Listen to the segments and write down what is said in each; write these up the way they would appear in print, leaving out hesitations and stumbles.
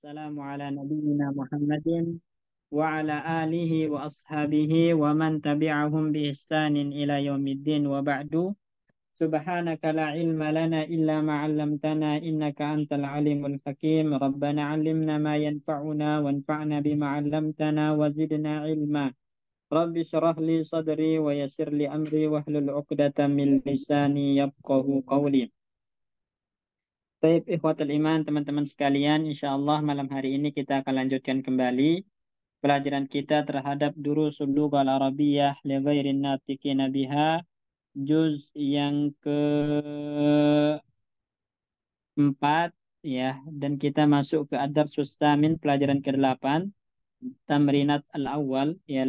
wassalamu ala nabiyyina Muhammadin wa ala alihi wa ashabihi wa man tabi'ahum bi ihsanin ila yaumiddin wa ba'du. Subhanaka la ilma lana illa ma 'allamtana innaka antal alimul hakim. Rabbana 'allimna ma yanfa'una wanfa'na bima 'allamtana wa zidna ilma. Rabbi syrah li sadri wa yassir li amri wahlul 'uqdatam min lisani yafqahu qawli. Baik, ikhwatul iman, teman-teman sekalian, insya Allah malam hari ini kita akan lanjutkan kembali pelajaran kita terhadap Durusul Lughal Arabiyyah li ghairin natiqina biha, juz yang keempat, ya, dan kita masuk ke Adab Sustamin, pelajaran ke-8, Tamrinat Al-Awwal, ya,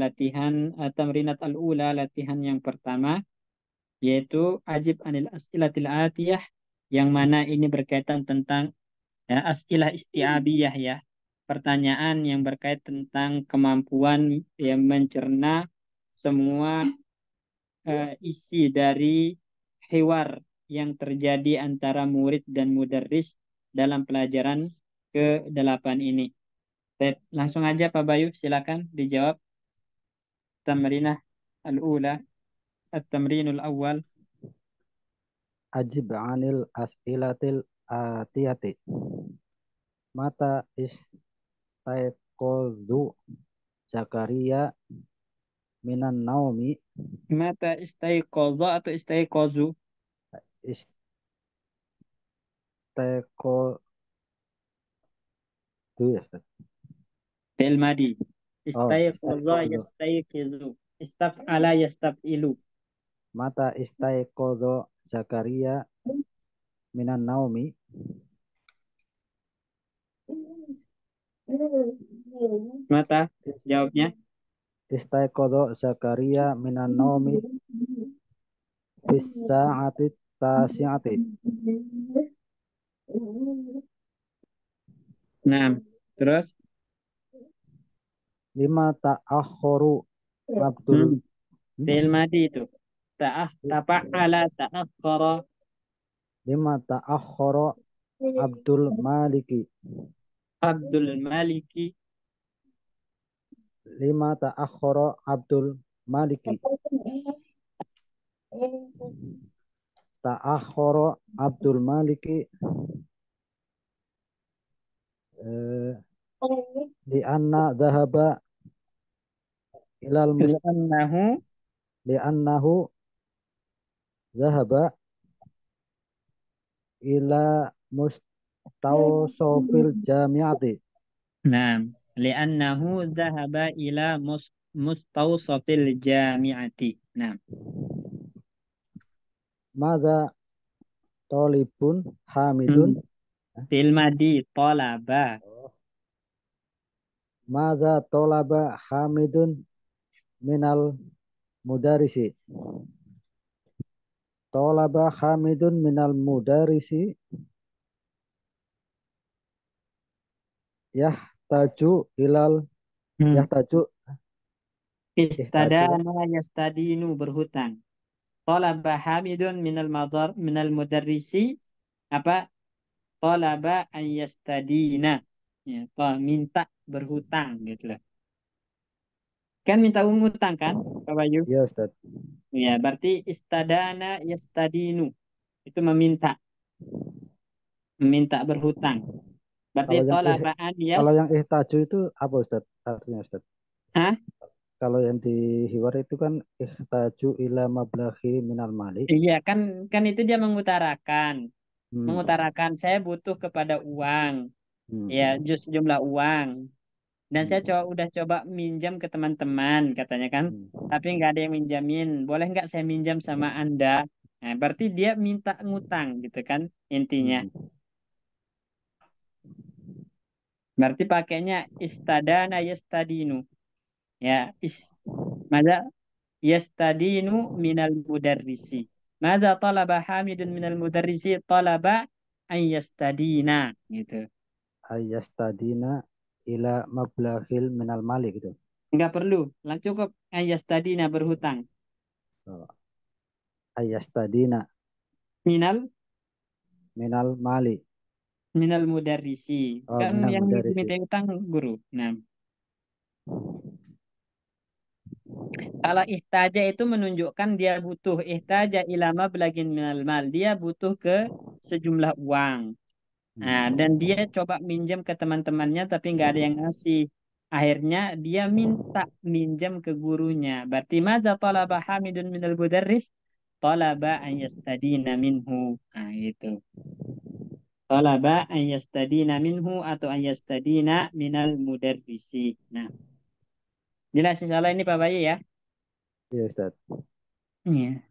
Tamrinat Al-Ula, latihan yang pertama, yaitu Ajib Anil As'ilatil Atiyah, yang mana ini berkaitan tentang, ya, as'ilah isti'abiyah, ya, pertanyaan yang berkait tentang kemampuan yang mencerna semua isi dari hiwar yang terjadi antara murid dan mudarris dalam pelajaran ke-8 ini. Baik, langsung aja Pak Bayu, silakan dijawab. Tamrinah al-ula, at-tamrinul awal. Ajib anil as'ilatil atiyati. Mata istaiqodhu Zakaria minan naumi. Mata istaiqodha atau istaiqozu? Istaiqodhu ya Ustaz. Fi'il madi. Oh, Istaiqodha istaiqodhu. yastaiqizu. Istaf'ala yastaf'ilu. Mata istaiqodhu Zakaria minan naumi. Mata, jawabnya. Istaiqodhu Zakaria minan naumi fis sa'ati tasi'ati. Nah, terus? Lima ta'akhoru Abdul. Fi'il madi itu. Tafa'ala, ta'akhkhara. Lima ta'akhkhara Abdul Maliki. Abdul Maliki. Lima ta'akhkhara Abdul Maliki. Ta'akhkhara Abdul Maliki li'anna dhahaba ilal li'annahu dhahaba ila mustawsofil jami'ati. Nah, li'annahu dhahaba ila mustawsafil jami'ati. Nah, Madza talibun hamidun. fi'il madi talaba. Madza talaba hamidun minal mudarisi. Talaba hamidun minal mudarisi yahtaju ilal yahtaju Istadana yastadinu, berhutang. Talaba hamidun minal mudarrisi, apa? Talaba an yastadina. Ya, minta berhutang gitu loh. Kan minta utang kan, Pak Bayu? ya Ustaz. Ya, berarti istadana yastadinu. Itu meminta berhutang. Berarti Kalau yang talaba an kalau yang ihtaju itu apa Ustaz? Artinya Ustaz. Hah? Kalau yang di hiwar itu kan ihtaju ila mablaghi minal mali. Iya, kan itu dia mengutarakan. Hmm. Mengutarakan saya butuh kepada uang. Ya, Hmm. jumlah uang. Dan saya Hmm. udah coba minjam ke teman-teman, katanya kan. Hmm. Tapi nggak ada yang minjamin. Boleh nggak saya minjam sama Anda? Nah, berarti dia minta ngutang gitu kan intinya. Hmm. Berarti pakainya istadana yastadinu. Ya, mada yastadinu minal mudarrisi. Mada talaba Hamidun minal mudarrisi? Talaba an yastadina gitu. Ayastadina ila mablaghil minal mali gitu. Nggak perlu, cukup an yastadina, berhutang. Oh. Ayastadina Minal minal mali. minal mudarrisi. Oh, Kan minal yang mudarisi. diminta utang guru. Nah, kalau ihtaja itu menunjukkan dia butuh. Ihtaja ilama belagin minal mal. Dia butuh ke sejumlah uang. Nah, dan Hmm. dia coba minjem ke teman-temannya tapi nggak ada yang ngasih. Akhirnya dia minta minjem ke gurunya. Berarti madza talaba Hamidun minal mudarris? Talaba an yastadina minhu. Nah, itu. Talaba an yastadina minhu atau an yastadina minal mudarrisi. Nah, jelas insyaallah ini Pak Bayu ya. Iya, Ustaz. Iya.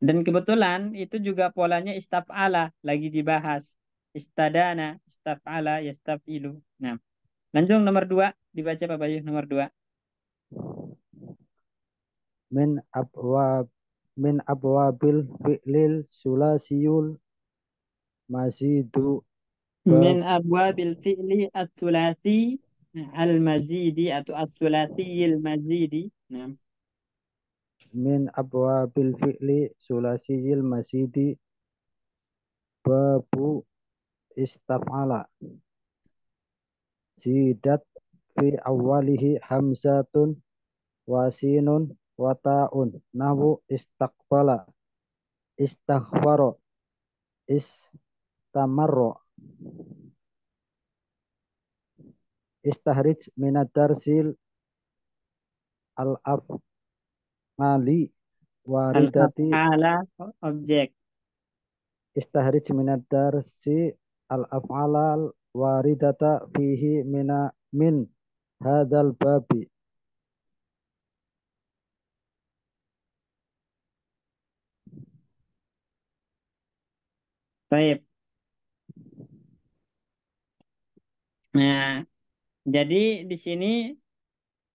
Dan kebetulan itu juga polanya istaf'ala lagi dibahas. Istadana, istaf'ala, yastaf'ilu. Nah, lanjut nomor dua. Dibaca Pak Bayu nomor dua. Min abwab min abwabil fi'lil sulasiyul mazidu Min bab abwabil fi'li at-thulathi al-mazidi atau as-thulathiyil mazidi. Nah, min abwabil fi'li sulasiyil mazidi babu istaf'ala zidat fi awalihi hamzatun wasinun wata'un nahu istaqbala istaghfaro istamarro istahrij minad darsil al-af'ali waridati al-af'ala objek. istahrij minad darsi al-af'alal waridata fihi min hadzal babi. Baik. Nah, jadi di sini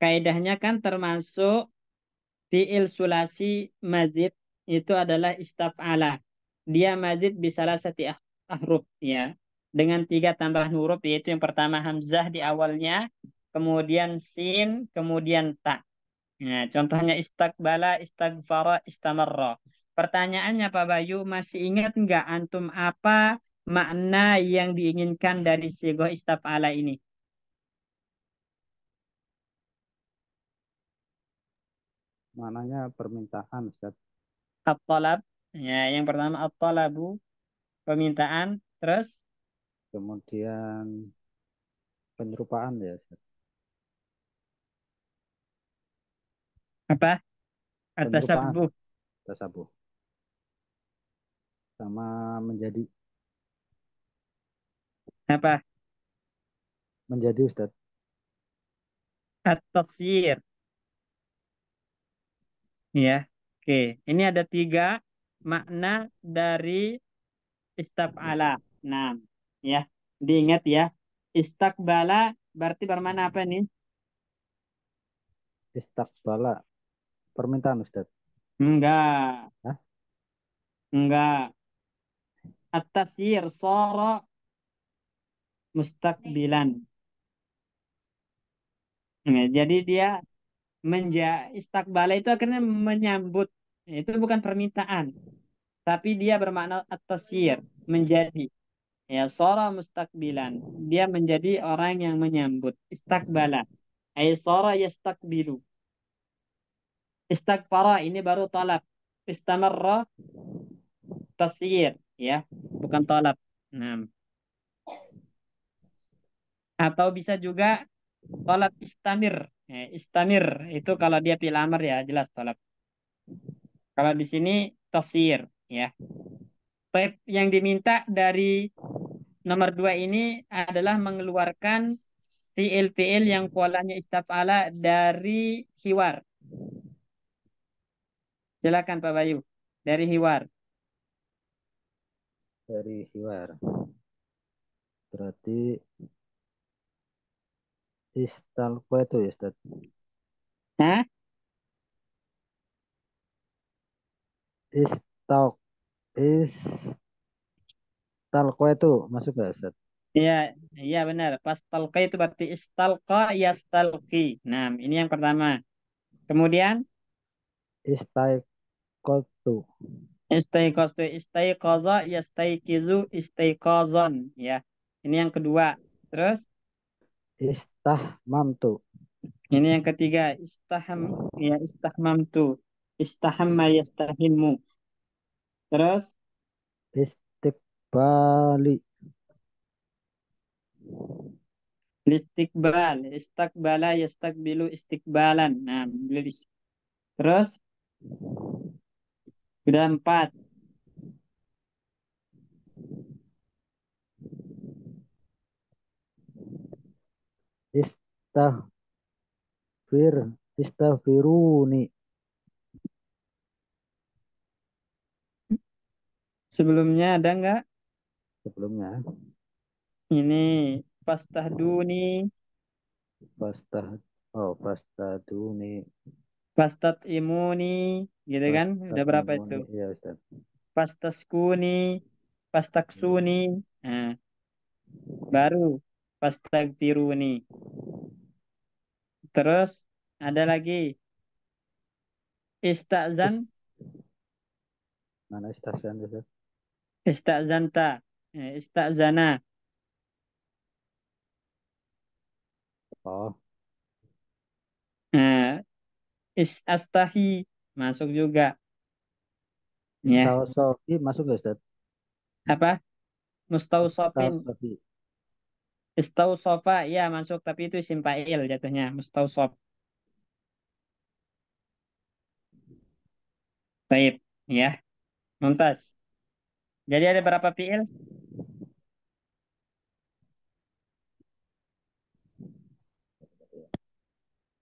kaidahnya kan termasuk fi'il sulasi mazid itu adalah istaf'ala. Dia mazid bisalah sati ahruf ya. Dengan tiga tambahan huruf yaitu yang pertama hamzah di awalnya, kemudian sin, kemudian ta. Nah, contohnya istakbala, istagfara, istamarra. Pertanyaannya Pak Bayu, masih ingat nggak antum apa makna yang diinginkan dari sigoh istaf'ala ini? Maknanya permintaan, Ustaz. At-talab. Ya, yang pertama at-talabu, permintaan. Terus Kemudian penyerupaan ya, Ustaz. apa? Penyerupaan At-tasabbuh. tasabuh sama menjadi Apa? menjadi Ustaz. At-tasyir. Ya. Oke. Ini ada tiga makna dari istaf'ala. Nah, ya. Diingat ya. Istakbala berarti bermana apa nih? Istakbala permintaan Ustaz. Enggak. Hah? Enggak. At-tasyir sara mustakbilan. Nah, jadi dia istakbala itu akhirnya menyambut. Itu bukan permintaan, tapi dia bermakna at-tasyir, menjadi. Ya, sora mustakbilan. Dia menjadi orang yang menyambut. Istakbala. Ay sora yastakbilu. Istakfara ini baru talab. Istamarra tasyir. Ya, bukan talab. Nah, atau bisa juga talab istamir. Istamir itu kalau dia fil amr ya jelas talab. Kalau di sini tasyir. Ya. Type yang diminta dari nomor dua ini adalah mengeluarkan fiil-fiil yang polanya istafala dari hiwar. Silakan Pak Bayu. Dari hiwar. Dari hiwar. Berarti istalqa itu ya Ustaz. Hah? Istalq istalqa itu masuk nggak Ustaz? Iya, iya benar. Pas talqa itu berarti istalqa yastalqi. Nah, ini yang pertama. Kemudian Istaiqatu Istaiqastu, istaiqaza, yastaiqizu, istaiqazan. Ya, ini yang kedua. Terus, Istahmamtu. ini yang ketiga. Ya, istahmamtu. Istahamma, yastahimmu. Terus, Istiqbali. istiqbal. Istakbala, yastakbilu, istiqbalan. Nah, terus, sudah empat. Istahfir. Istahfiruni. Sebelumnya ada nggak? Sebelumnya. Ini, fastahduni, Fastah. Oh, fastaduni. fastat imuni, gitu kan? Udah berapa itu? Fastahimuni. Ya Ustaz. Fastaskuni, fastaksuni. Nah, baru fastagfiruni. Terus ada lagi Terus istazan, mana istahsan Ustaz? istazanta, istazana. Oh, Nah, astahi masuk juga. Ya, istausofi masuk nggak Ustaz? apa? Mustausofin, Istausofi. istausofa ya masuk tapi itu isim fa'il jatuhnya mustausof. Taib, ya, mumtaz. Jadi ada berapa fi'il?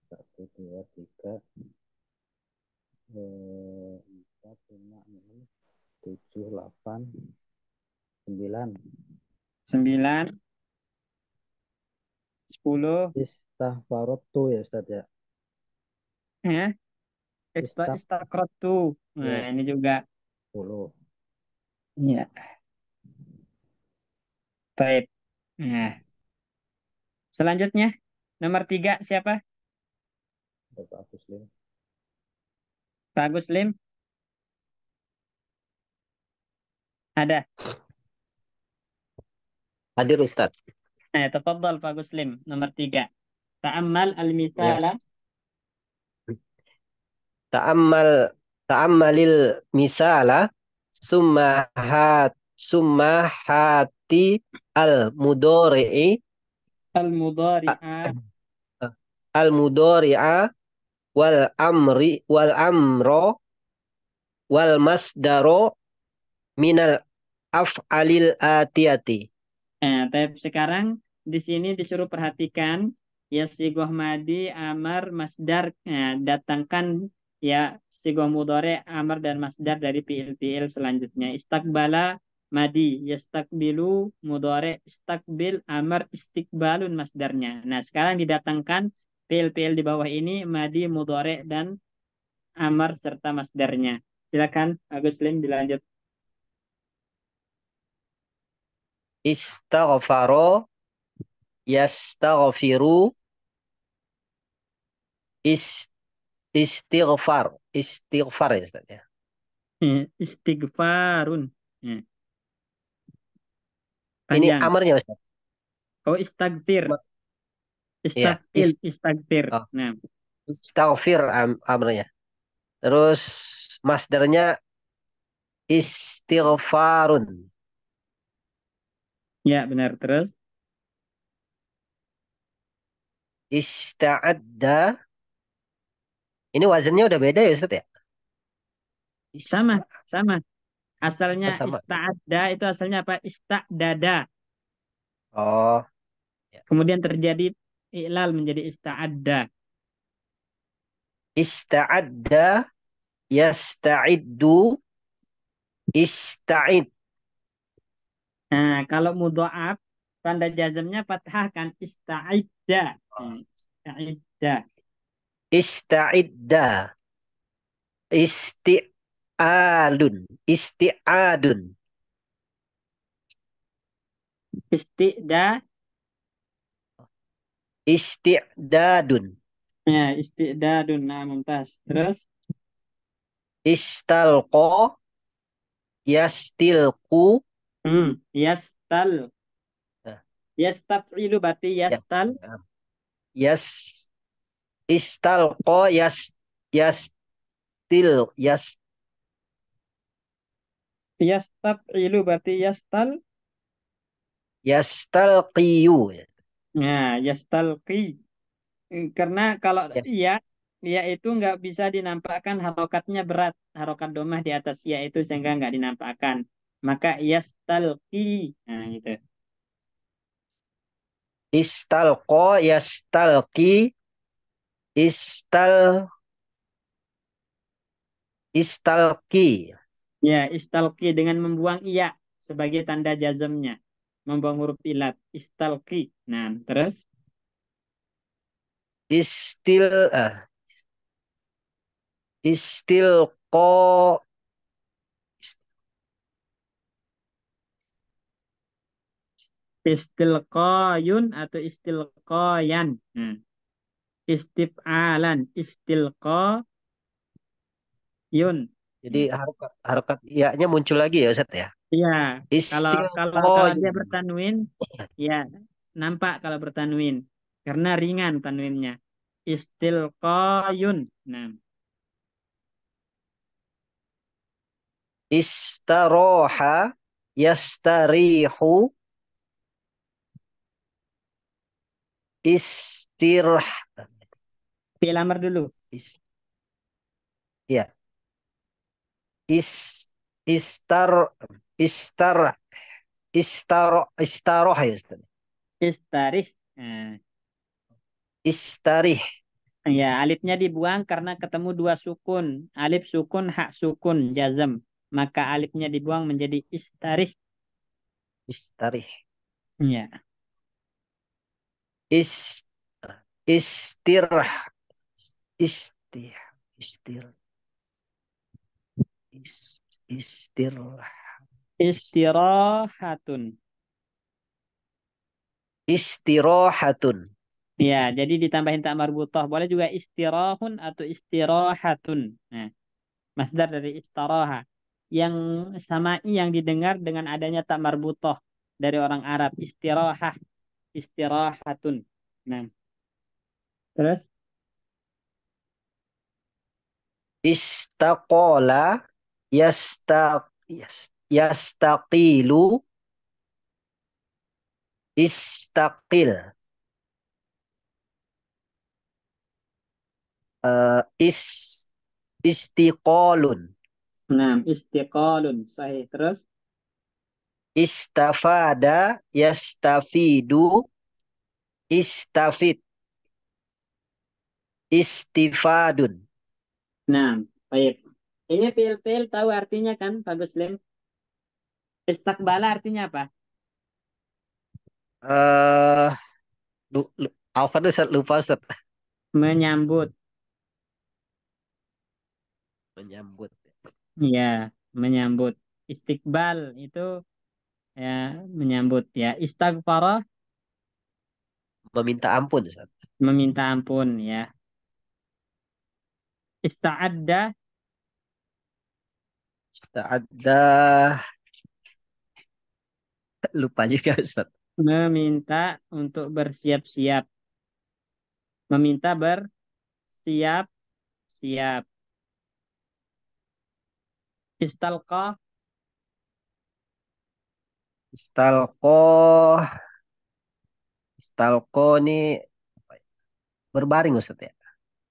Satu, dua, tiga, empat, lima, enam, tujuh, delapan, sembilan. 9, 10, Istahfarotu ya Ustaz ya. ya, Istaf istakrotu. Nah, ya ini juga. 10. Ya, taib. Nah, selanjutnya nomor 3 siapa? Bapak Muslim. Pak Agus Lim? Ada. Hadir Ustaz. Tafadhal Pak Agus Lim. Nomor 3. Ta'ammal Ya. al-mithala. Ta'ammal ta'ammalil misala summa hati al mudori'i Al-mudhari'a. al mudori'a wal amro wal masdaro minal af'alil atiyati. Tapi sekarang di sini disuruh perhatikan ya sigoh madi, amar, masdar. Datangkan ya sigoh mudhari, amar dan masdar dari fiil-fiil selanjutnya. Istakbala madi, yastakbilu mudhari, istakbil amar, istikbalun masdarnya. Nah, sekarang didatangkan fiil-fiil di bawah ini madi, mudhari dan amar serta masdarnya. Silakan Agus Lim dilanjut. Istaghfaro yastaghfiru is istighfar ya Ustaz ya. Istighfarun. Eh, Ini Panjang. amarnya Ustaz. Oh, istagfir. Ya, Istafil, istagfir. oh, Nah, istaghfir amarnya. Terus masdarnya istighfarun. ya benar. Terus Ista'adda. Ini wazannya udah beda ya Ustaz ya? sama, Ista, sama. Asalnya oh sama. ista'adda itu asalnya apa? Ista'dada. Oh, ya. Kemudian terjadi i'lal menjadi ista'adda. Ista'adda, yasta'iddu, ista'id. Nah, kalau mudha'af tanda jazmnya fathah kan ista'idda. Ista'idda. Ista'idda, isti'alun, isti'adun, Isti'da, isti'dadun, ya isti'dadun. Nah, mumtaz. Terus istalqa, Yastilku. Yastal. Nah, Yastaf'ilu berarti ya. yastal. Yas istalqo yastil Yastaf'ilu berarti yastal. yastalqiyu. Nah, yastalqi. Karena kalau Yas, ya, ya itu nggak bisa dinampakkan harokatnya berat. Harokat domah di atas ya itu sehingga nggak dinampakkan. Maka yastalqi. Nah, gitu. istalqo yastalqi istal istalqi. Ya, istalqi dengan membuang iya sebagai tanda jazmnya. Membuang huruf ilat. Istalqi. Nah, terus Istil istilqo istilqayun atau istilqayan. Nah, istif'alan. Istilqayun. jadi Ya. harokat ya-nya muncul lagi ya Ustaz ya. Iya, kalau kalau kalau dia Istilqoyun. bertanwin, ya nampak kalau bertanwin karena ringan tanwinnya. Istilqayun. Nah, Istaroha yastarihu istirh fi'il amr dulu. is, ya is istar istar istaroh ya Ustaz. Istarih. Nah, Istarih ya, alifnya dibuang karena ketemu dua sukun. Alif sukun, hak sukun, jazm. Maka alifnya dibuang menjadi istarih. istarih Ya, is istirh istir istir istirh is- istirahatun. istirohatun. Ya, jadi ditambahin tak marbutah. Boleh juga istirahun atau istirahatun. Nah, masdar dari istiraha. Yang samai yang didengar dengan adanya tak marbutah dari orang Arab. Istirahah, istirahatun. Nah, terus Istaqola yastaqilu istaqil is istiqolun nah, istiqalun. Sahih. Terus istafada yastafidu istafid istifadun. nah, baik. Ini pil-pil tahu artinya kan, Pak Guslim? Istakbala artinya apa? eh apa tuh Ustaz? Lupa Ustaz. Menyambut. Menyambut, Ya, menyambut. Istiqbal itu ya menyambut ya. Istighfarah meminta ampun Ustaz. meminta ampun ya. Ista'adda Ada lupa juga Ustaz. meminta untuk bersiap-siap. Meminta bersiap-siap. Istalqa Istalqo istalqo ini apa ya? Berbaring Ustaz ya.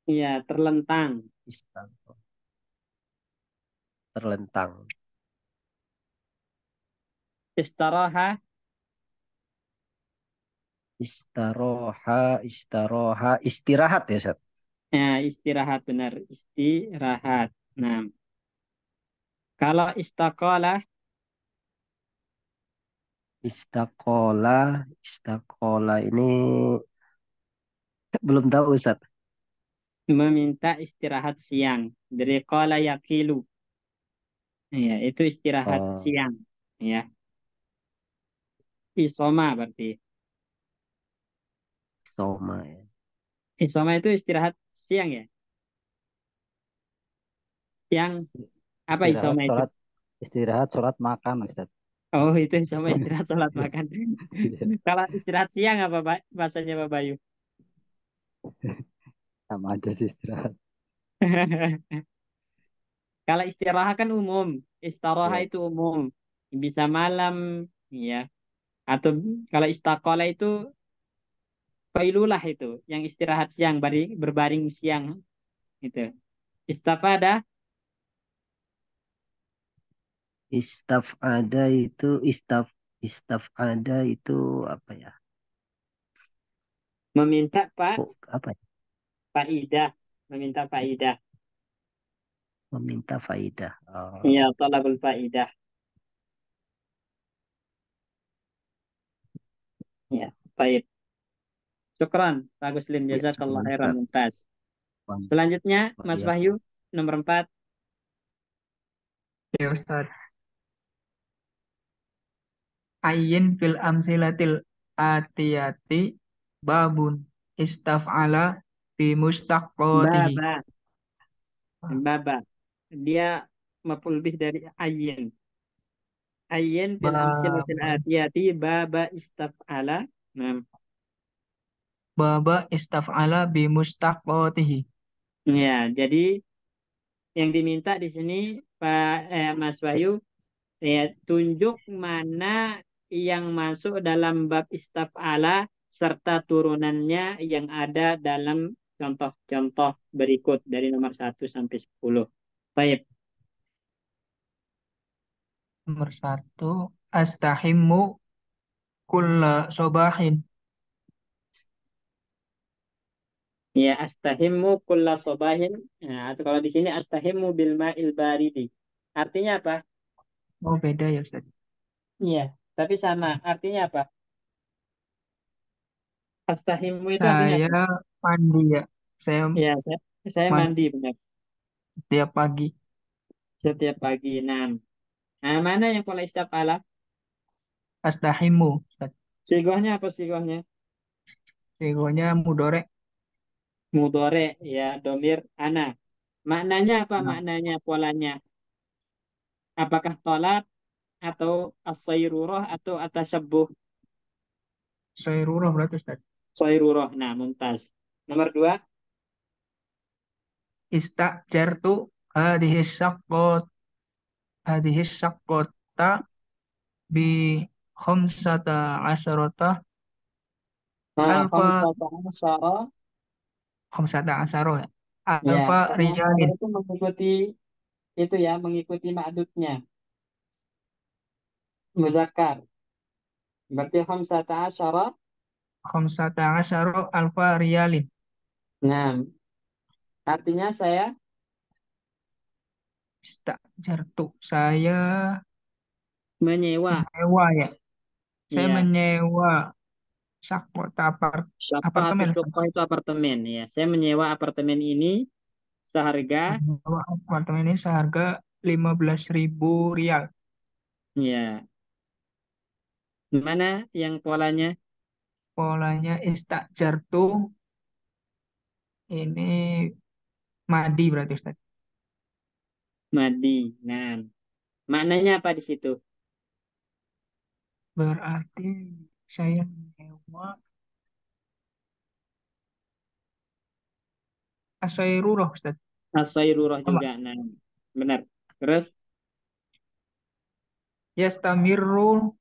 ya terlentang. Istalqo terlentang. Istaraha Istaroha, istirahat ya, Ustaz. ya istirahat benar. Istirahat. Nah, kalau istaqalah Istakola ini belum tahu, Ustaz. meminta istirahat siang. Dari qala yaqilu. Ya, itu istirahat Oh, siang. Ya, isoma berarti. soma ya. Isoma itu istirahat siang ya. Yang apa Istirahat isoma itu? sholat istirahat, sholat, makan, Ustaz. Oh, itu sama istirahat sholat makan. Iya, Kalau istirahat siang apa, Pak? Bahasanya Pak Bayu? sama aja sih istirahat. Kalau istirahat kan umum. Istirahat Iya. itu umum. Bisa malam, ya. Atau kalau istiqolah itu qailulah itu, yang istirahat siang, berbaring siang itu. Istafada, Istaf ada itu apa ya? meminta Pak Kok apa ya? faidah, meminta faidah. Meminta faidah. Oh, Ya, talabul faidah. Ya, baik. Syukran, Pak Muslim. ya Jazakallah syukur khairan Ustaz. mumtaz. Wah, Selanjutnya, wah, Mas ya. Wahyu, nomor 4. Ya Ustaz. Ayin fil amsilatil atiyati babun istaf'ala bi mustaqotihi. Baba, baba. Dia maf'ul bih dari ayyin. Ayyin fil amsilatil Baba, atiyati baba istaf'ala. Nah, baba istaf'ala bi mustaqotihi. ya, jadi yang diminta di sini Pak Mas Wahyu, ya, tunjuk mana yang masuk dalam bab istaf'ala serta turunannya yang ada dalam contoh-contoh berikut dari nomor 1 sampai 10. Baik. Nomor satu, astahimmu kulla sobahin. Ya, astahimmu kulla sobahin. Nah, atau kalau di sini astahimmu bil ma'il baridi. Artinya apa? Oh beda ya Ustaz. Iya, tapi sama. Artinya apa? Astahimmu itu artinya Saya apa? mandi ya. Saya Ya, saya mandi mandi benar. setiap pagi. Setiap pagi. Nah, mana yang pola istaf'ala? Astahimmu Ustaz. Sigohnya apa sigohnya? Sigonya mudore. Mudore, ya, domir ana. Maknanya apa Nah, maknanya polanya? Apakah tolak atau as-sayrurah atau atasyabbuh? sayrurah berarti Ustaz. Sayrurah. Nah, mumtaz. Nomor 2. Istajartu hadhihi syaqqat hadhihi syaqqata bi khamsata asyarata Nah, alfa khamsata asyara, khamsata asyara ya. ya, Alfa karena asyara riyalin itu mengikuti itu ya, mengikuti ma'dudnya. Muzakkar. Berarti khamsata asyara. khamsata asyara alfa riyalin. Nah, artinya saya Istajartu saya menyewa, menyewa ya. Saya ya, menyewa sakota syaqah atau apartemen. syuqah itu apartemen, ya. Saya menyewa apartemen ini seharga, Menyewa apartemen ini seharga 15.000 rial. ya, mana yang polanya? Polanya istajartu ini madi berarti Ustaz. Madi. Nah, maknanya apa di situ? Berarti saya menyewa asairurah Ustaz. Asyairurah Sama. juga. Nah, benar. Terus, Yastamirru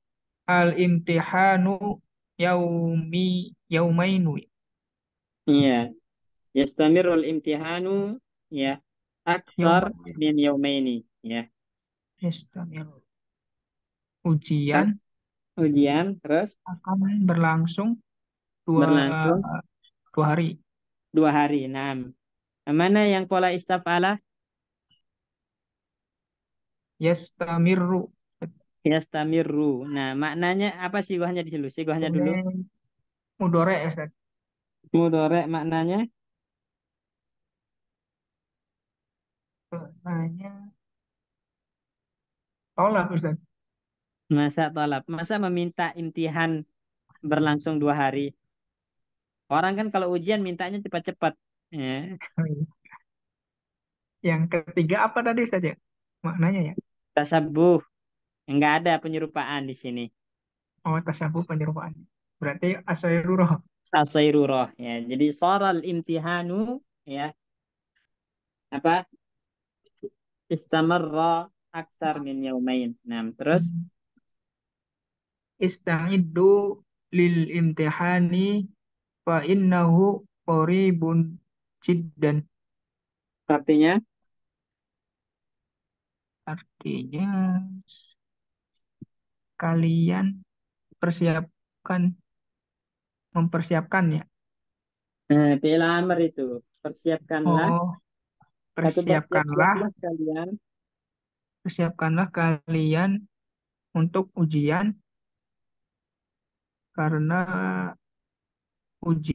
al-imtihanu yaumainu. iya, yastamirul imtihanu, ya, aksar Yaumainu. min yaumaini, ya. Yastamirru. Kan Ujian ujian terus akan berlangsung dua, berlangsung 2 hari. 2 hari. Nah, mana yang pola istafala? Yastamirru. Yastamirru. Nah, maknanya apa sigohnya di dulu? Sigohnya dulu. Ini mudore ya Ustaz. Mudorek maknanya Maknanya tolak Ustaz. masa tolak. Masa meminta imtihan berlangsung 2 hari. Orang kan kalau ujian mintanya cepat-cepat. Ya. Yang ketiga apa tadi Ustaz ya? Maknanya ya. Tasabuh. Enggak ada penyerupaan di sini. Oh, tasabuh penyerupaan. Berarti asyairurah. Asairurah ya. Jadi soral imtihanu ya apa istamarra aksar min yaumain. Nah, terus Ista'iddu lil imtihani fa innahu qaribun jiddan. artinya Artinya kalian persiapkan, mempersiapkan ya. fi'il amr itu. Persiapkanlah Oh, atau persiapkanlah, bersiap-siaplah kalian persiapkanlah kalian untuk ujian karena uji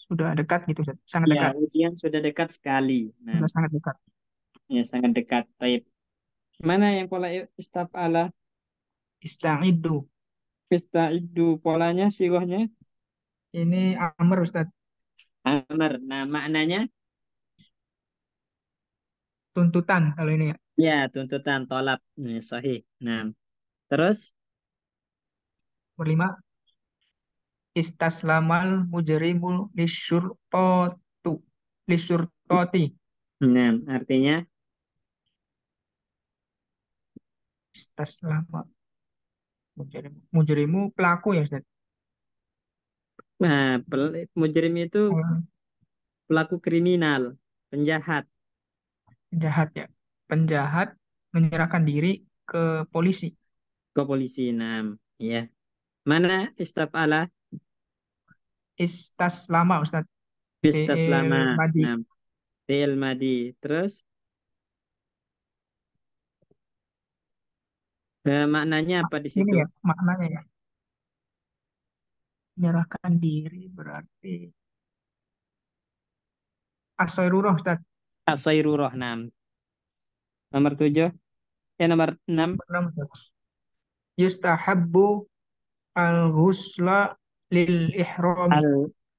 sudah dekat gitu, Ustaz. Sangat ya dekat, ujian sudah dekat sekali. Nah, sudah sangat dekat. ya sangat dekat. Taib. Mana yang pola istaf'ala? Ista'iddu. Ista'iddu polanya sigohnya Ini amr Ustaz, amr. Nah, maknanya tuntutan kalau ini ya. ya tuntutan tolap. Sahih. Nah, terus Berlima, istaslamal mujrimu lisyurtotu lisyurtoti. nah artinya Istaslama mujrimu pelaku ya Ustaz. mujrim itu Hmm, pelaku kriminal, penjahat penjahat ya. Penjahat menyerahkan diri ke polisi. ke polisi. Nah, ya. Mana istaf'ala? Istaslama Ustaz. Bistaslama. Fi'il madi. Nah, fi'il madi. Terus maknanya apa di Ini situ? ya maknanya ya. Menyerahkan diri berarti asoirurah Ustaz. Asairurah. Nah, nomor 7. Nomor 6. Benar, Ustaz. Yustahabbu al-ghusla lil ihrami. Al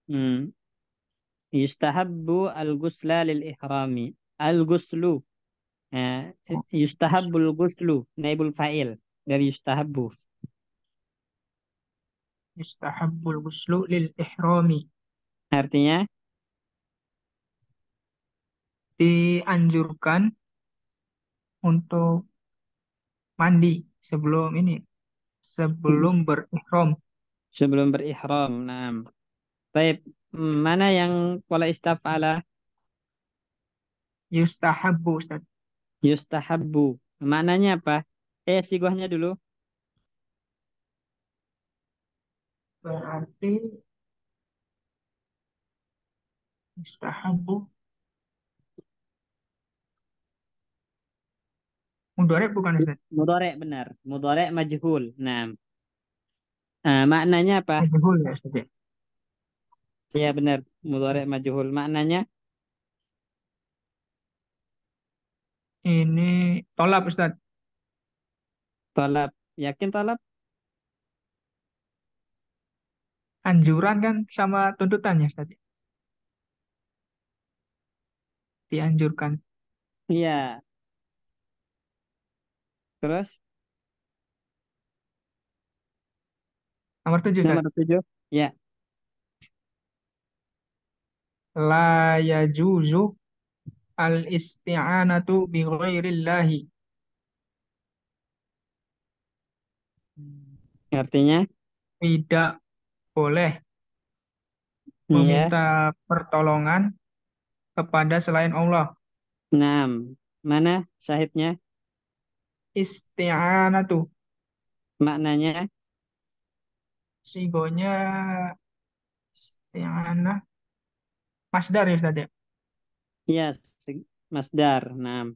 hmm, yustahabbu al-ghusla lil ihrami. Al-ghuslu. Eh, yustahabbul ghuslu. Naibul fa'il dari yustahabbu. Yustahabbul ghuslu lil ihrami. Artinya Dianjurkan untuk mandi sebelum ini, sebelum berihram. sebelum berihram. Nah, baik. Mana yang pola istaf'ala? Yustahabbu Ustaz. Yustahabbu. Maknanya apa? Sigohnya dulu. Berarti yustahabbu mudhari bukan Ustaz? Mudorek benar. Mudorek majhul. Nah, maknanya apa? Majhul ya Ustaz ya. Iya benar. Mudorek majhul. Maknanya Ini tolap Ustaz. tolap. Yakin tolap? Anjuran kan sama tuntutannya Ustaz. Dianjurkan. Iya. Terus Nomor 7 Ustaz. nomor 7. Ya. La yajuzu al isti'anatu bi ghairillahi. Artinya? Tidak boleh Iya. meminta pertolongan kepada selain Allah. Nah, mana syahidnya? Isti'anatu Maknanya? sigonya isti'anah masdar ya Ustaz ya. Iya. Masdar. Nah,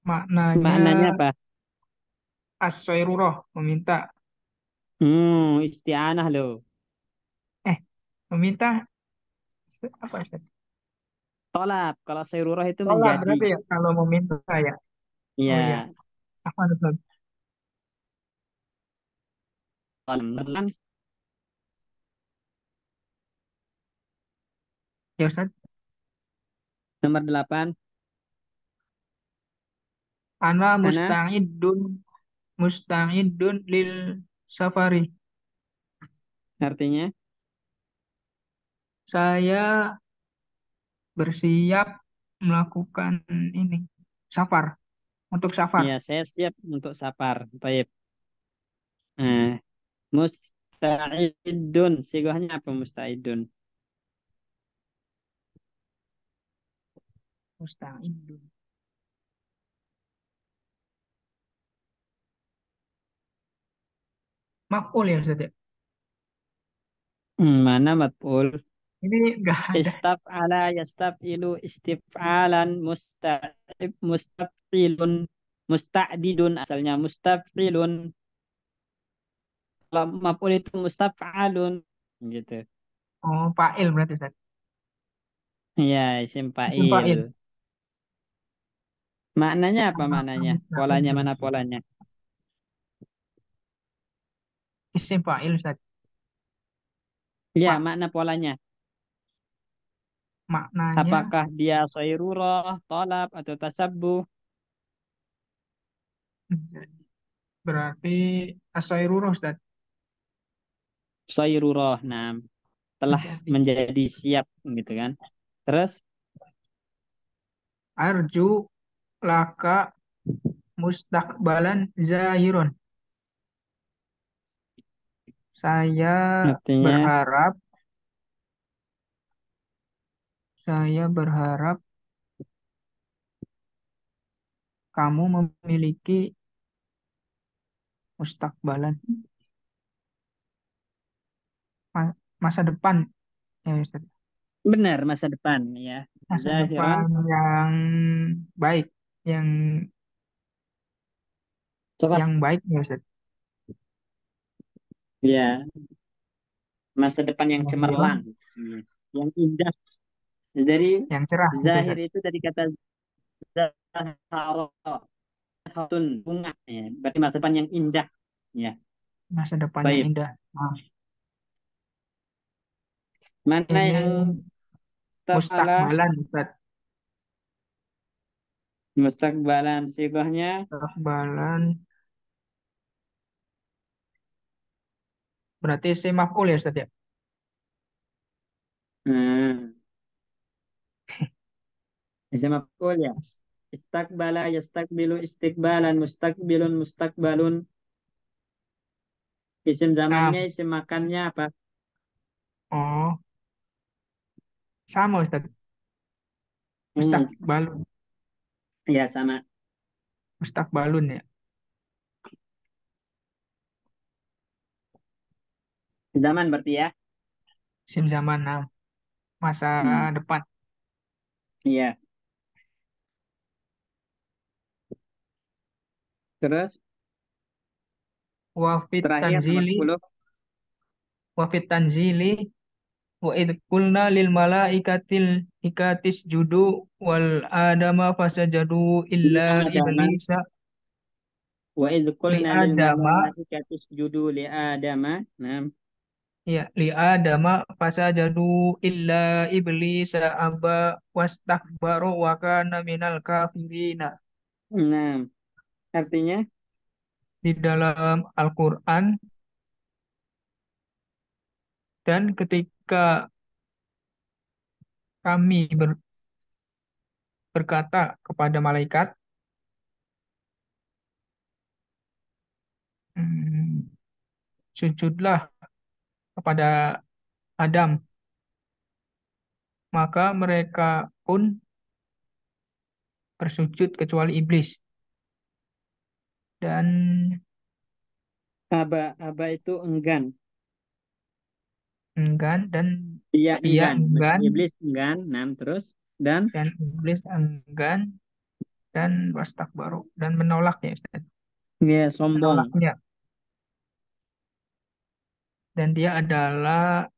Maknanya maknanya apa? as-sairurah, meminta, Isti'anah loh. eh meminta apa Ustaz? Tolap. Kalau sayrurah itu Tolak menjadi. berarti ya kalau meminta ya. Oh iya, Iya. apa Ustaz? Tolap. Ya Ustaz, Nomor 8. Ana Ana musta'idun lil safari. artinya Saya bersiap melakukan ini safar untuk safar. ya saya siap untuk safar. Baik. Nah, musta'idun. Sigahnya apa musta'idun? Musta'idun. Maf'ul ya Ustaz ya? Mana mat'ul? Ini enggak ada. Istaf'ala yastaf'ilu istif'alan mustaf'ilun musta'didun asalnya mustaf'ilun. Kalau maf'ul itu mustaf'alun gitu. Oh, fa'il berarti Ustaz. Ya, isim Isim fa'il. fa'il. Maknanya apa Ana maknanya? Polanya musta'idun. mana polanya? Isim fa'il Ustaz. Ya, Mak makna polanya. maknanya Apakah dia sayrurah, tolab, atau tasabbuh? berarti asairurah Ustaz. Sayrurah, nah, telah Menjadi menjadi siap gitu kan. Terus, arju laka mustakbalan zahiron. Saya artinya, berharap saya berharap kamu memiliki mustakbalan masa depan ya Ustaz. benar masa depan ya. Masa Zahiran, depan yang baik, yang cepat. baik ya Ustaz. Ya, masa depan yang Zahiron, cemerlang. Yang indah. Dari yang cerah gitu zahir Ustaz. itu dari kata zahara, hatun, bunga. Ya. Berarti masa depan yang indah. Ya, Masa depan yang baik. indah. Nah, Mana ini yang tafala mustakbalan Ustaz. mustaqbalan sigahnya? Mustakbalan berarti isim maf'ul ya Ustaz ya. Hmm. Bisa maf'ul ya. Istakbala yastakbilu istikbalan mustakbilun mustakbalun. Isim Nah, zamannya, isim makannya apa? oh, sama Ustaz. Hmm. Mustakbalun. Ya sama. Mustakbalun ya. Zaman berarti ya. Isim zaman nah, masa Hmm. depan. Iya. Terus Wafit terakhir nomor tanzili 10. wafit tanzili wa id qulna lil malaikatil ikatis judu wal adama fasajadu Li illa Adama iblisa wa idh li qulna lil adama malaikati isjudu li Adama. Nah. ya li adama fasajadu illa iblisa aba wastakbaru wa kana minal kafirina. Nah, artinya Di dalam Al-Qur'an dan ketika kami berkata kepada malaikat, "Hmm, sujudlah kepada Adam, maka mereka pun bersujud kecuali iblis dan aba itu enggan. enggan dan Dia dia enggan. Maksud enggan iblis enggan. Nah, terus dan dan iblis enggan dan wastakbaru dan menolaknya Ustaz. dia sombong. Menolaknya dan dia adalah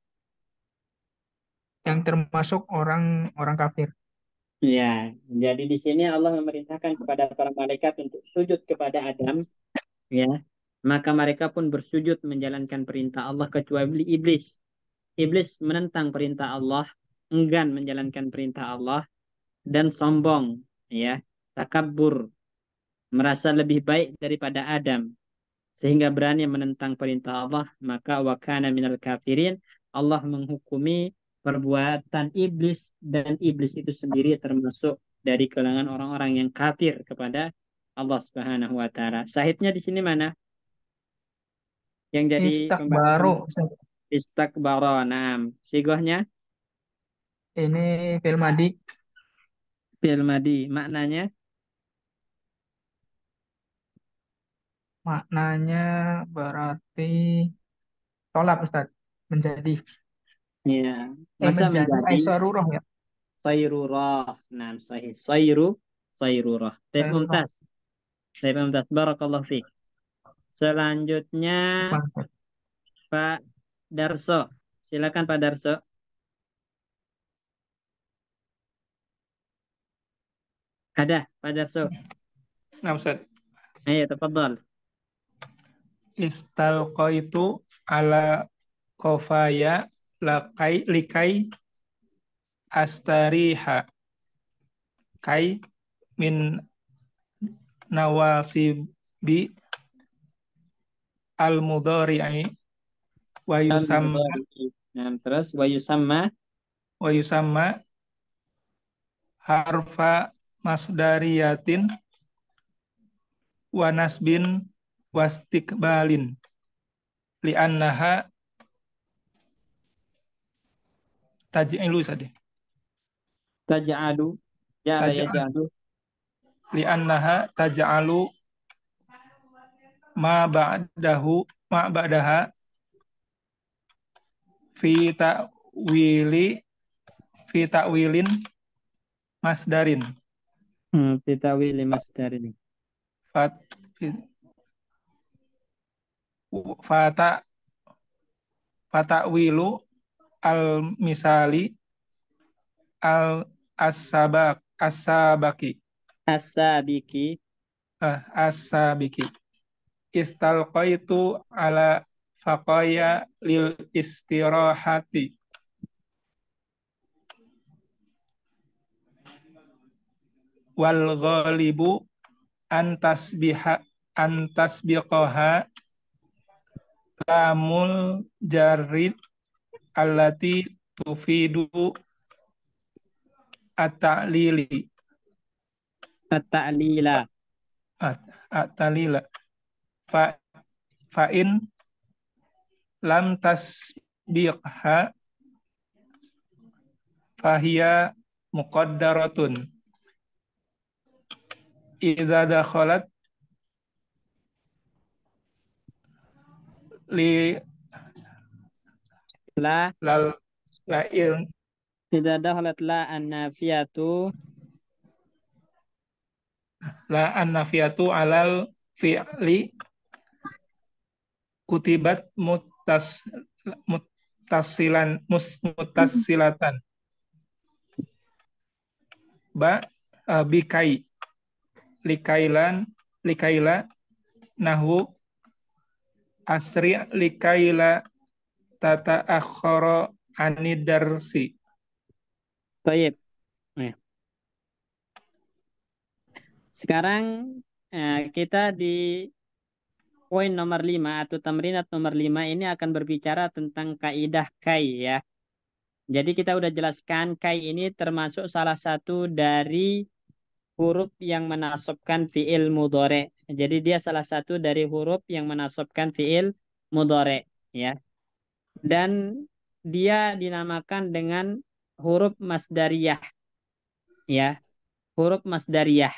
yang termasuk orang-orang kafir. Ya, jadi di sini Allah memerintahkan kepada para malaikat untuk sujud kepada Adam, ya. Maka mereka pun bersujud menjalankan perintah Allah kecuali iblis. Iblis menentang perintah Allah, enggan menjalankan perintah Allah dan sombong, ya. Takabur. merasa lebih baik daripada Adam sehingga berani menentang perintah Allah, maka wa kana minal kafirin, Allah menghukumi perbuatan iblis dan iblis itu sendiri termasuk dari kalangan orang-orang yang kafir kepada Allah Subhanahu wa taala. Sahihnya di sini mana? Yang jadi Istakbaru. pembahasan istakbara. Naam. Sigohnya Ini fil madi. fil madi. Maknanya Maknanya berarti tolak Ustaz. Menjadi. ya, masa Menjadi menjadi aisyarurah ya. sayrurah. Naam, sahih. Sayrurah. Taib Sayrurah. mumtaz. Taib mumtaz. Barakallahu fiik. Selanjutnya Bangkit. Pak Darso. Silakan Pak Darso. Ada Pak Darso. Nah, Ustaz. Ayo, tafadhal. Istalqaitu ala kofaya likai astariha kai min nawasibi al-mudhari'i wa yusamma Al-mudhari. Nah, terus wa yusamma wa yusamma harfa masdariyatin wa nasbin wastikbalin li'annaha taj'ilu sadih taj'alu. Ja'ala taj'al yaj'alu. li'annaha taj'alu ma ba'daha fi ta'wili fi ta'wilin masdarin Titawi limasdar ini. fat fata fata'wilu al misali al asabaki As-sabiki. asabiki istalqaitu ala faqaya lil istirahati wal ghalibu antasbiqaha lamul jarid allati tufidu at-ta'lili At-ta'lila. at-ta'lila fa in lam tasbiqha fahiya muqaddaratun idza dakhalat li La. lal la il Tidak dakhalat la an-nafiyatu. la annafiyatu alal fi'li kutibat muttasilatan ba bikai likaila nahwu asri likaila tata akhara anidarsi. Baik. Nah, sekarang kita di poin nomor 5 atau tamrinat nomor 5 ini akan berbicara tentang kaidah kai ya. Jadi kita udah jelaskan kai ini termasuk salah satu dari huruf yang menasabkan fiil mudhari. Jadi dia salah satu dari huruf yang menasabkan fiil mudhari ya. Dan dia dinamakan dengan huruf masdariyah ya, huruf masdariyah.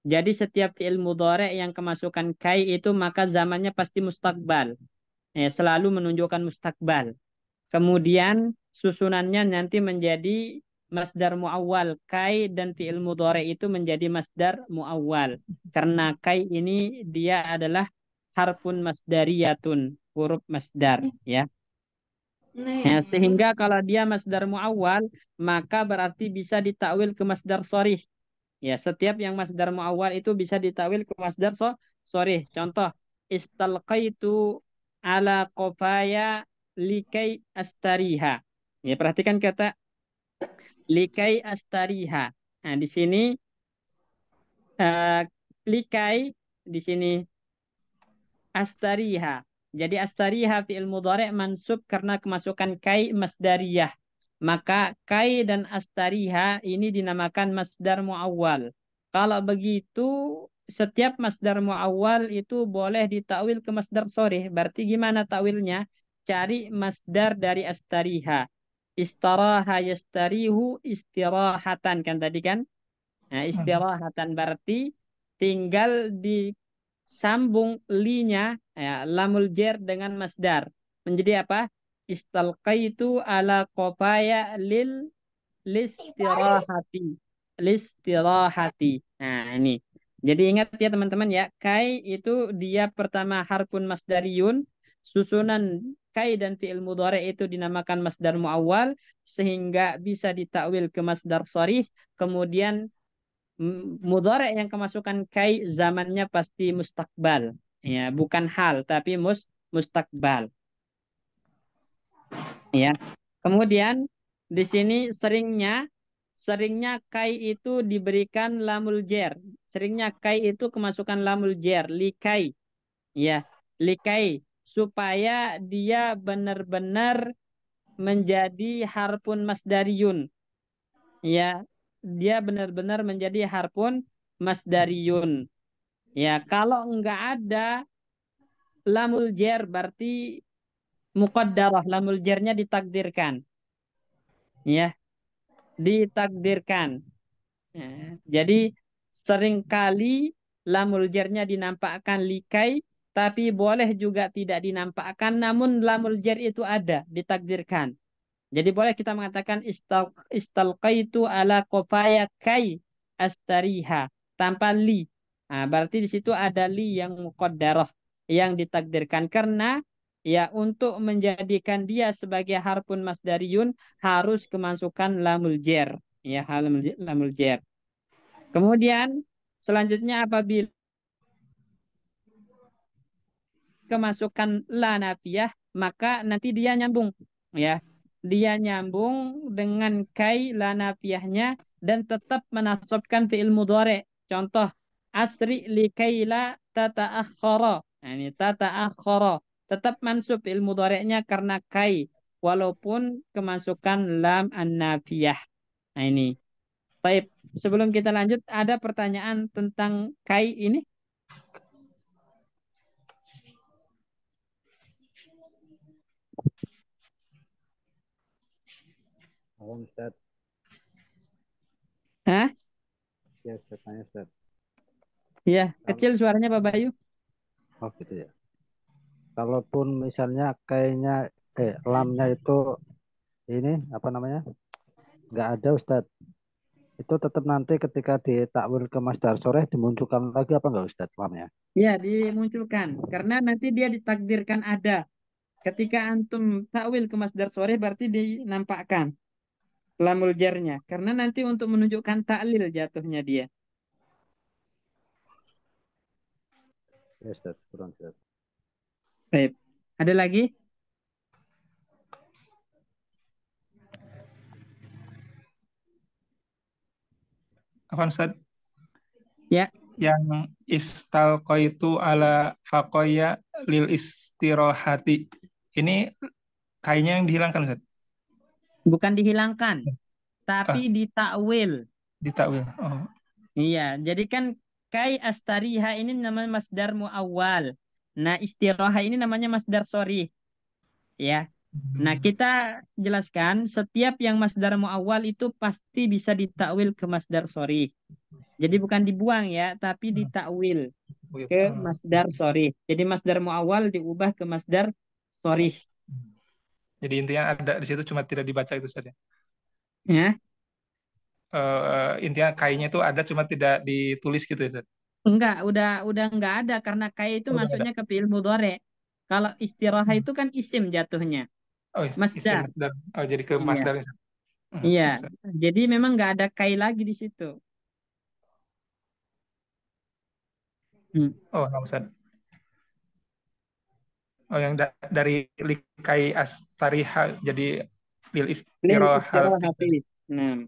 Jadi setiap fiil mudhari yang kemasukan kai itu maka zamannya pasti mustakbal. Ya, selalu menunjukkan mustakbal. Kemudian susunannya nanti menjadi masdar muawwal. Kai dan fi'il mudhari itu menjadi masdar muawwal. Karena kai ini dia adalah harfun masdariyatun, huruf masdar ya. Ya, sehingga kalau dia masdar muawwal maka berarti bisa ditakwil ke masdar sharih. Ya, setiap yang masdar muawwal itu bisa ditakwil ke masdar sharih. Contoh, istalqaitu ala qafaya likai astariha. Ya, perhatikan kata likai astariha. Nah, di sini likai di sini astariha. Jadi astariha fi'il mudhari' mansub karena kemasukan kai masdariyah. Maka kai dan astariha ini dinamakan masdar muawwal. Kalau begitu setiap masdar muawwal itu boleh ditakwil ke masdar sharih. Berarti gimana takwilnya? Cari masdar dari astariha. Istaraha yastarihu istirahatan kan tadi kan? Nah, istirahatan berarti tinggal disambung linya ya, lamul jar dengan masdar. Menjadi apa? Istalqaitu ala qafaya listirahati. Listirahati. Nah, ini. Jadi ingat ya teman-teman ya, kai itu dia pertama harfun masdariyun, susunan kai dan fi'il mudhari itu dinamakan masdar muawwal sehingga bisa ditakwil ke masdar sharih, kemudian mudhari yang kemasukan kai zamannya pasti mustakbal ya bukan hal tapi mustakbal ya kemudian di sini seringnya kai itu diberikan lamul jar seringnya kai itu kemasukan lamul jar likai ya likai supaya dia benar-benar menjadi harfun masdariyun ya dia benar-benar menjadi harfun masdariyun. Ya, kalau enggak ada lamul jar berarti muqaddarah, lamul jarnya ditakdirkan. Ya, ditakdirkan. Ya, jadi seringkali lamul jarnya dinampakkan likai, tapi boleh juga tidak dinampakkan, namun lamul jar itu ada, ditakdirkan. Jadi boleh kita mengatakan istalqaitu ala qafaya kai astariha tanpa li. Nah, berarti di situ ada li yang muqaddarah yang ditakdirkan karena ya untuk menjadikan dia sebagai harfun masdariyun harus kemasukan lamul jar. Ya, lamul jar. Kemudian selanjutnya apabila kemasukan la nafiyah maka nanti dia nyambung ya dia nyambung dengan kai la nafiyahnya dan tetap menasabkan fi'il mudhari contoh asri li kaila tata'akhkhara nah, ini tata'akhkhara tetap mansub fi'il mudhari'nya karena kai walaupun kemasukan lam an-nafiyah nah ini baik sebelum kita lanjut ada pertanyaan tentang kai ini. Ustaz. Hah? Ya, Ustaz, tanya Ustaz. Ya, kecil suaranya Pak Bayu. Oh gitu ya. Kalaupun misalnya kayaknya lamnya itu ini apa namanya? Nggak ada Ustaz. Itu tetap nanti ketika ditakwil ke masdar sharih dimunculkan lagi apa enggak Ustaz lamnya? Ya, dimunculkan. Karena nanti dia ditakdirkan ada. Ketika antum takwil ke masdar sharih berarti dinampakkan lamul jarnya. Karena nanti untuk menunjukkan taklil jatuhnya dia. Ya Ustaz, kurang Ustaz. Baik. Ada lagi? Apa Ustaz? Ya. Yang istalqaitu ala faqoya lil istirahati. Ini kayaknya yang dihilangkan Ustaz. Bukan dihilangkan, tapi ditakwil. Ditakwil. Oh. Iya, jadi kan kai astariha ini namanya masdar muawwal. Nah, istiraha ini namanya masdar sharih. Ya. Nah, kita jelaskan setiap yang masdar muawwal itu pasti bisa ditakwil ke masdar sharih. Jadi bukan dibuang ya, tapi ditakwil ke masdar sharih. Jadi masdar muawwal diubah ke masdar sharih. Jadi intinya ada di situ cuma tidak dibaca itu saja. Ya. Intinya kayaknya itu ada cuma tidak ditulis gitu ya Ustaz. Enggak, udah enggak ada karena kai itu masuknya ke fi'il mudhari. Kalau istiraha itu kan isim jatuhnya. Oh, isim Masdar. masdar. Oh, jadi ke Iya. masdar. Iya. Jadi memang enggak ada kai lagi di situ. Oh, enggak Ustaz. Oh, yang dari likai astariha jadi lil istirahati. Nah.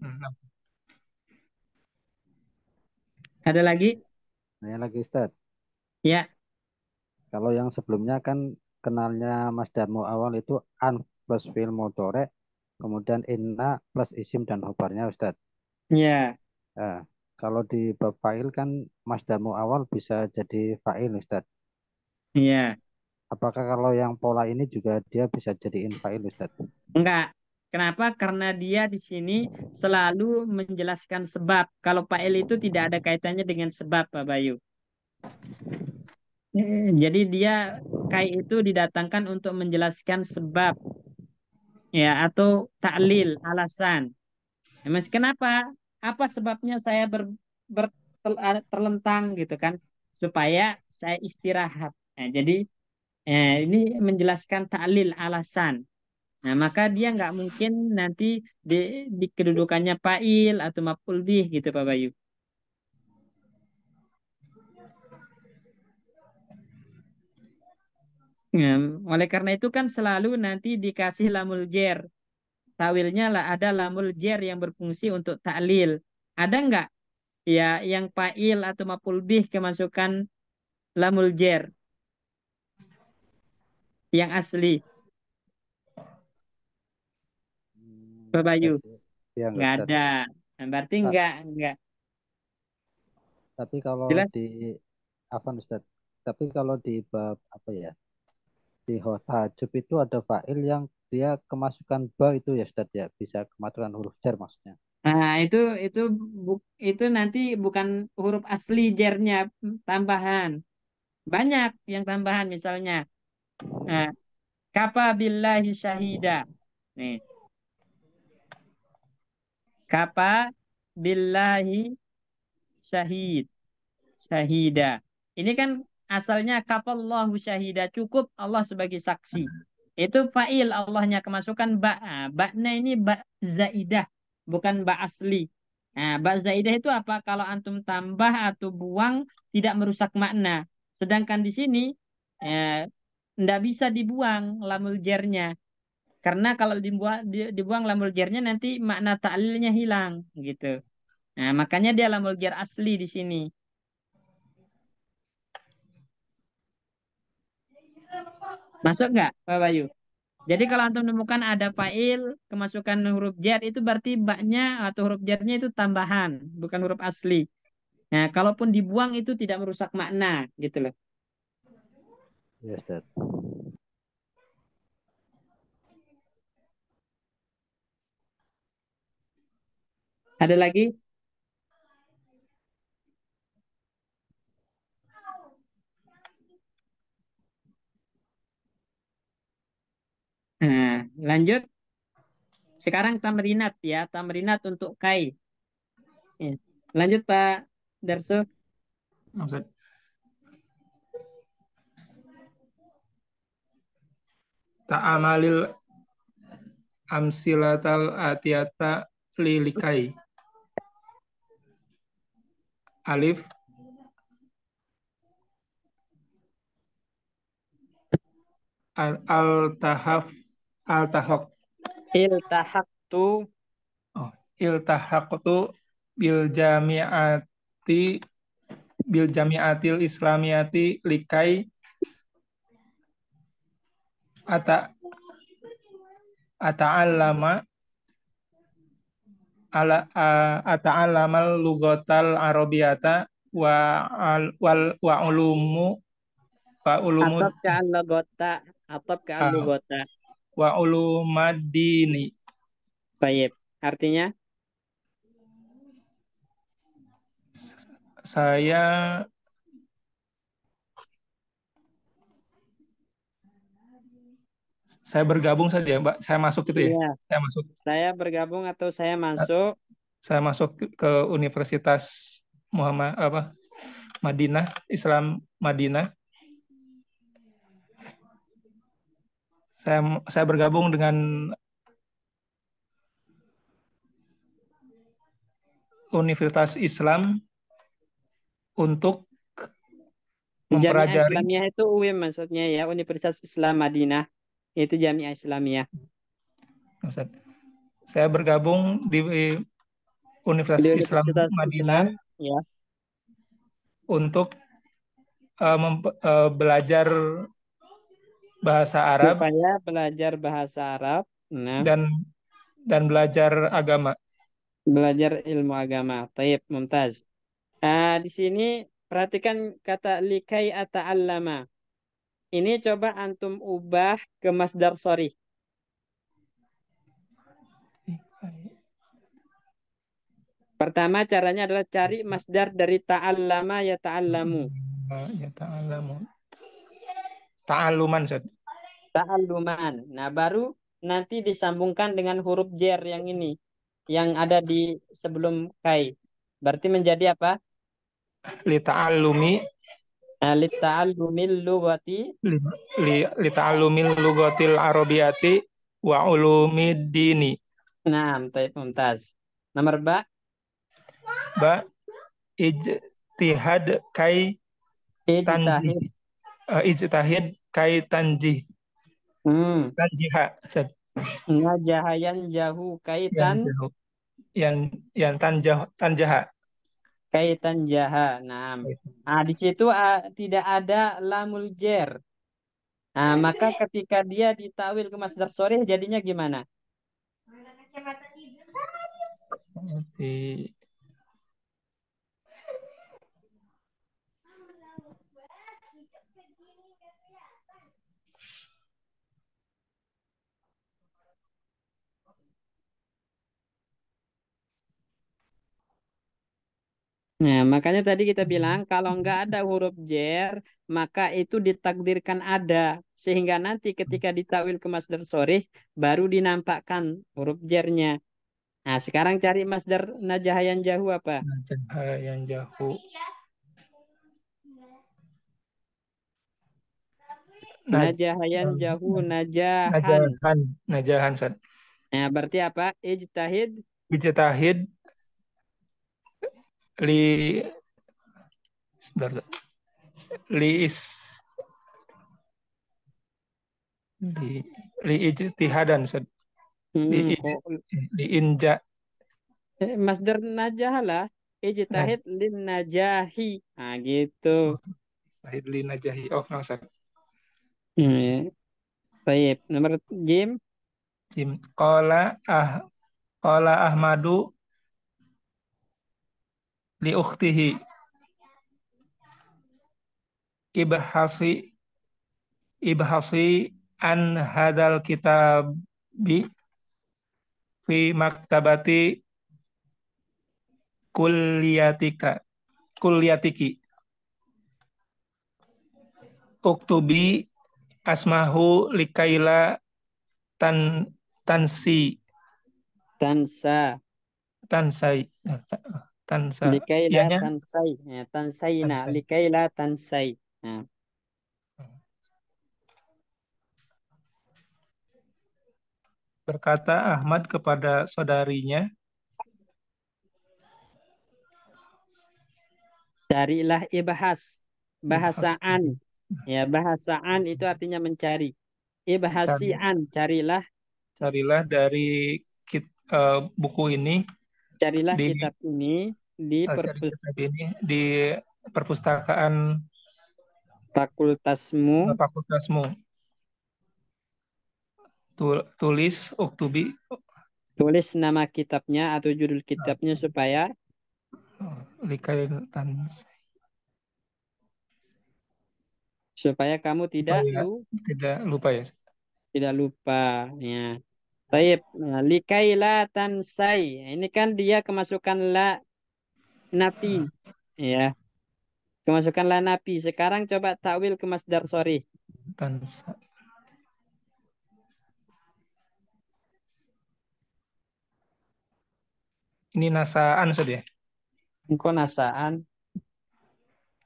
Ada lagi? Nanya lagi Ustaz. Ya, Kalau yang sebelumnya kan kenalnya Mas Darmo awal itu an plus fi'il mudhari, kemudian inna plus isim dan khobarnya Ustadz. ya, Nah, kalau di bab fa'il kan Mas Darmo awal bisa jadi fa'il Ustadz. ya. Apakah kalau yang pola ini juga dia bisa jadiin fa'il Ustadz? Enggak. Kenapa? Karena dia di sini selalu menjelaskan sebab. Kalau fa'il itu tidak ada kaitannya dengan sebab, Pak Bayu. Jadi dia kai itu didatangkan untuk menjelaskan sebab, ya, atau taklil, alasan. Ya, Mas, kenapa? Apa sebabnya saya terlentang gitu kan? Supaya saya istirahat. Nah, jadi ini menjelaskan taklil, alasan. Nah, maka dia nggak mungkin nanti di, di kedudukannya fa'il atau maf'ul bih gitu, Pak Bayu. Ya, oleh karena itu kan selalu nanti dikasih lamul jer. Tawilnya lah ada lamul jer yang berfungsi untuk taklil. Ada nggak ya yang fa'il atau maf'ul bih kemasukan lamul jer yang asli, Pak Enggak Bayu? sih. Ya enggak Nggak Ustadz. ada. Nah, berarti Ta- nggak Tapi kalau jelas. di apa Ustadz? Tapi kalau di bab apa ya? Di tahajud itu ada fa'il yang dia kemasukan ba itu ya Ustadz ya, bisa kemasukan huruf jar maksudnya. Nah, itu itu nanti bukan huruf asli jernya, tambahan. Banyak yang tambahan misalnya. Nah, kafa billahi syahida. Nih, kafa billahi syahid. Syahida. Ini kan asalnya kafallahu syahida, cukup Allah sebagai saksi. Itu fa'il, Allahnya kemasukan ba. Nah, ba'nya ini ba zaidah, bukan ba asli. Nah, ba zaidah itu apa? Kalau antum tambah atau buang tidak merusak makna. Sedangkan di sini tidak bisa dibuang lamul jernya. Karena kalau dibuang lamul jernya nanti makna ta'lilnya hilang gitu. Nah, makanya dia lamul jer asli di sini. Masuk nggak, Pak Bayu? Jadi kalau antum menemukan ada fa'il kemasukan huruf jar itu berarti baknya atau huruf jarnya itu tambahan, bukan huruf asli. Nah, kalaupun dibuang itu tidak merusak makna, gitu loh. Ya Ustadz. Ada lagi? Nah, lanjut. Sekarang tamrinat ya, tamrinat untuk kai. Ya. Lanjut Pak Darso. Ustaz. Ta'amalil amsilatal atiyata lilikai. Alif al-tahaf al-tahaq. Iltahaqtu. Oh, iltahaqtu bil jami'ati bil jami'atil islamiyati likai ata ata'allama ata'allamal lugatal arabiyata wa ulumu wa ulumud Atap ke al-logota. Atap ke ah, al-logota. wa ulumadini. Baik. Artinya? Saya bergabung saja, Mbak. Saya masuk gitu ya. Iya. Saya masuk. Saya bergabung atau saya masuk. Saya masuk ke Universitas Muhammad apa Madinah Islam Madinah. Saya bergabung dengan Universitas Islam untuk Jamiah mempelajari. Islamiyah itu UIM maksudnya ya, Universitas Islam Madinah. Itu Jamiah Islamiyah. Saya bergabung di Di Universitas Islam Universitas Islam, Madinah ya. untuk belajar bahasa Arab Supaya belajar bahasa Arab, nah, dan belajar agama. belajar ilmu agama. Taib, mumtaz. Di sini perhatikan kata likai ata'allama. Ini coba antum ubah ke masdar sorry. Pertama caranya adalah cari masdar dari ta'allama ya ta'allamu. Ya ta'alamu. Ta'aluman, Ustaz. Ta'alluman. Nah, baru nanti disambungkan dengan huruf jer yang ini. Yang ada di sebelum kai. Berarti menjadi apa? Li ta'allumi Li ta'allumil lughati. li, li ta'allumil lugatil arabiyati wa ulumid dini. Nah, taib mumtaz. Nomor ba, Ba ijtihad kai tanjih. ijtahid. Ijtihad kai tanjih. Hmm. Tanjiha, Ustaz. Najahayan jahu Yang kaitan jauh. Yang tanjaha. kaitan jaha. Nah, di situ tidak ada lamul jer. Nah, maka ketika dia ditawil ke masdar sharih jadinya gimana? Di Nah, makanya tadi kita bilang kalau nggak ada huruf jer, maka itu ditakdirkan ada. Sehingga nanti ketika ditawil ke masdar sharih baru dinampakkan huruf jernya. Nah, sekarang cari masdar najahayan jahu apa? najaha yang jauh. Najahayan jahu najahan. Najahan, Ustaz. Nah, berarti apa? Ijtahid Ijtihad li sebentar, li is li li ijtihadan, Ustaz. Li ij, kok li inja masdar najah lah. naj Ijtahid lin najahi. Nah, gitu. Ijtihad li najahi. Oh, no, Ustaz. Hmm, baik. Nomor Jim. Jim qala Ahmadu li ukhtihi ibhasi an hadal kitabi fi maktabati kulliyatika kulliyatiki uktubi asmahu likaila tan tansi Tansa. tansai tansa Likaila ianya tansai. Ya, tansaina. tansai. Likaila tansai. Nah, Berkata Ahmad kepada saudarinya, carilah ibahas. ibhas, Bahasaan. Ya, bahasaan itu artinya mencari. cari, Ibhasian. carilah dari buku ini Carilah di kitab ini di cari kitab ini di perpustakaan fakultasmu. fakultasmu. Tulis uktubi Tulis nama kitabnya atau judul kitabnya likail tan supaya kamu supaya tidak lupa ya. tidak lupa. Ya. Taib. Nah, likaila tansai. Ini kan dia kemasukan la nafi. Ya. Kemasukan la nafi. Sekarang coba takwil ke masdar sorry. Tansa. Ini nasaan saja. Engkau nasaan.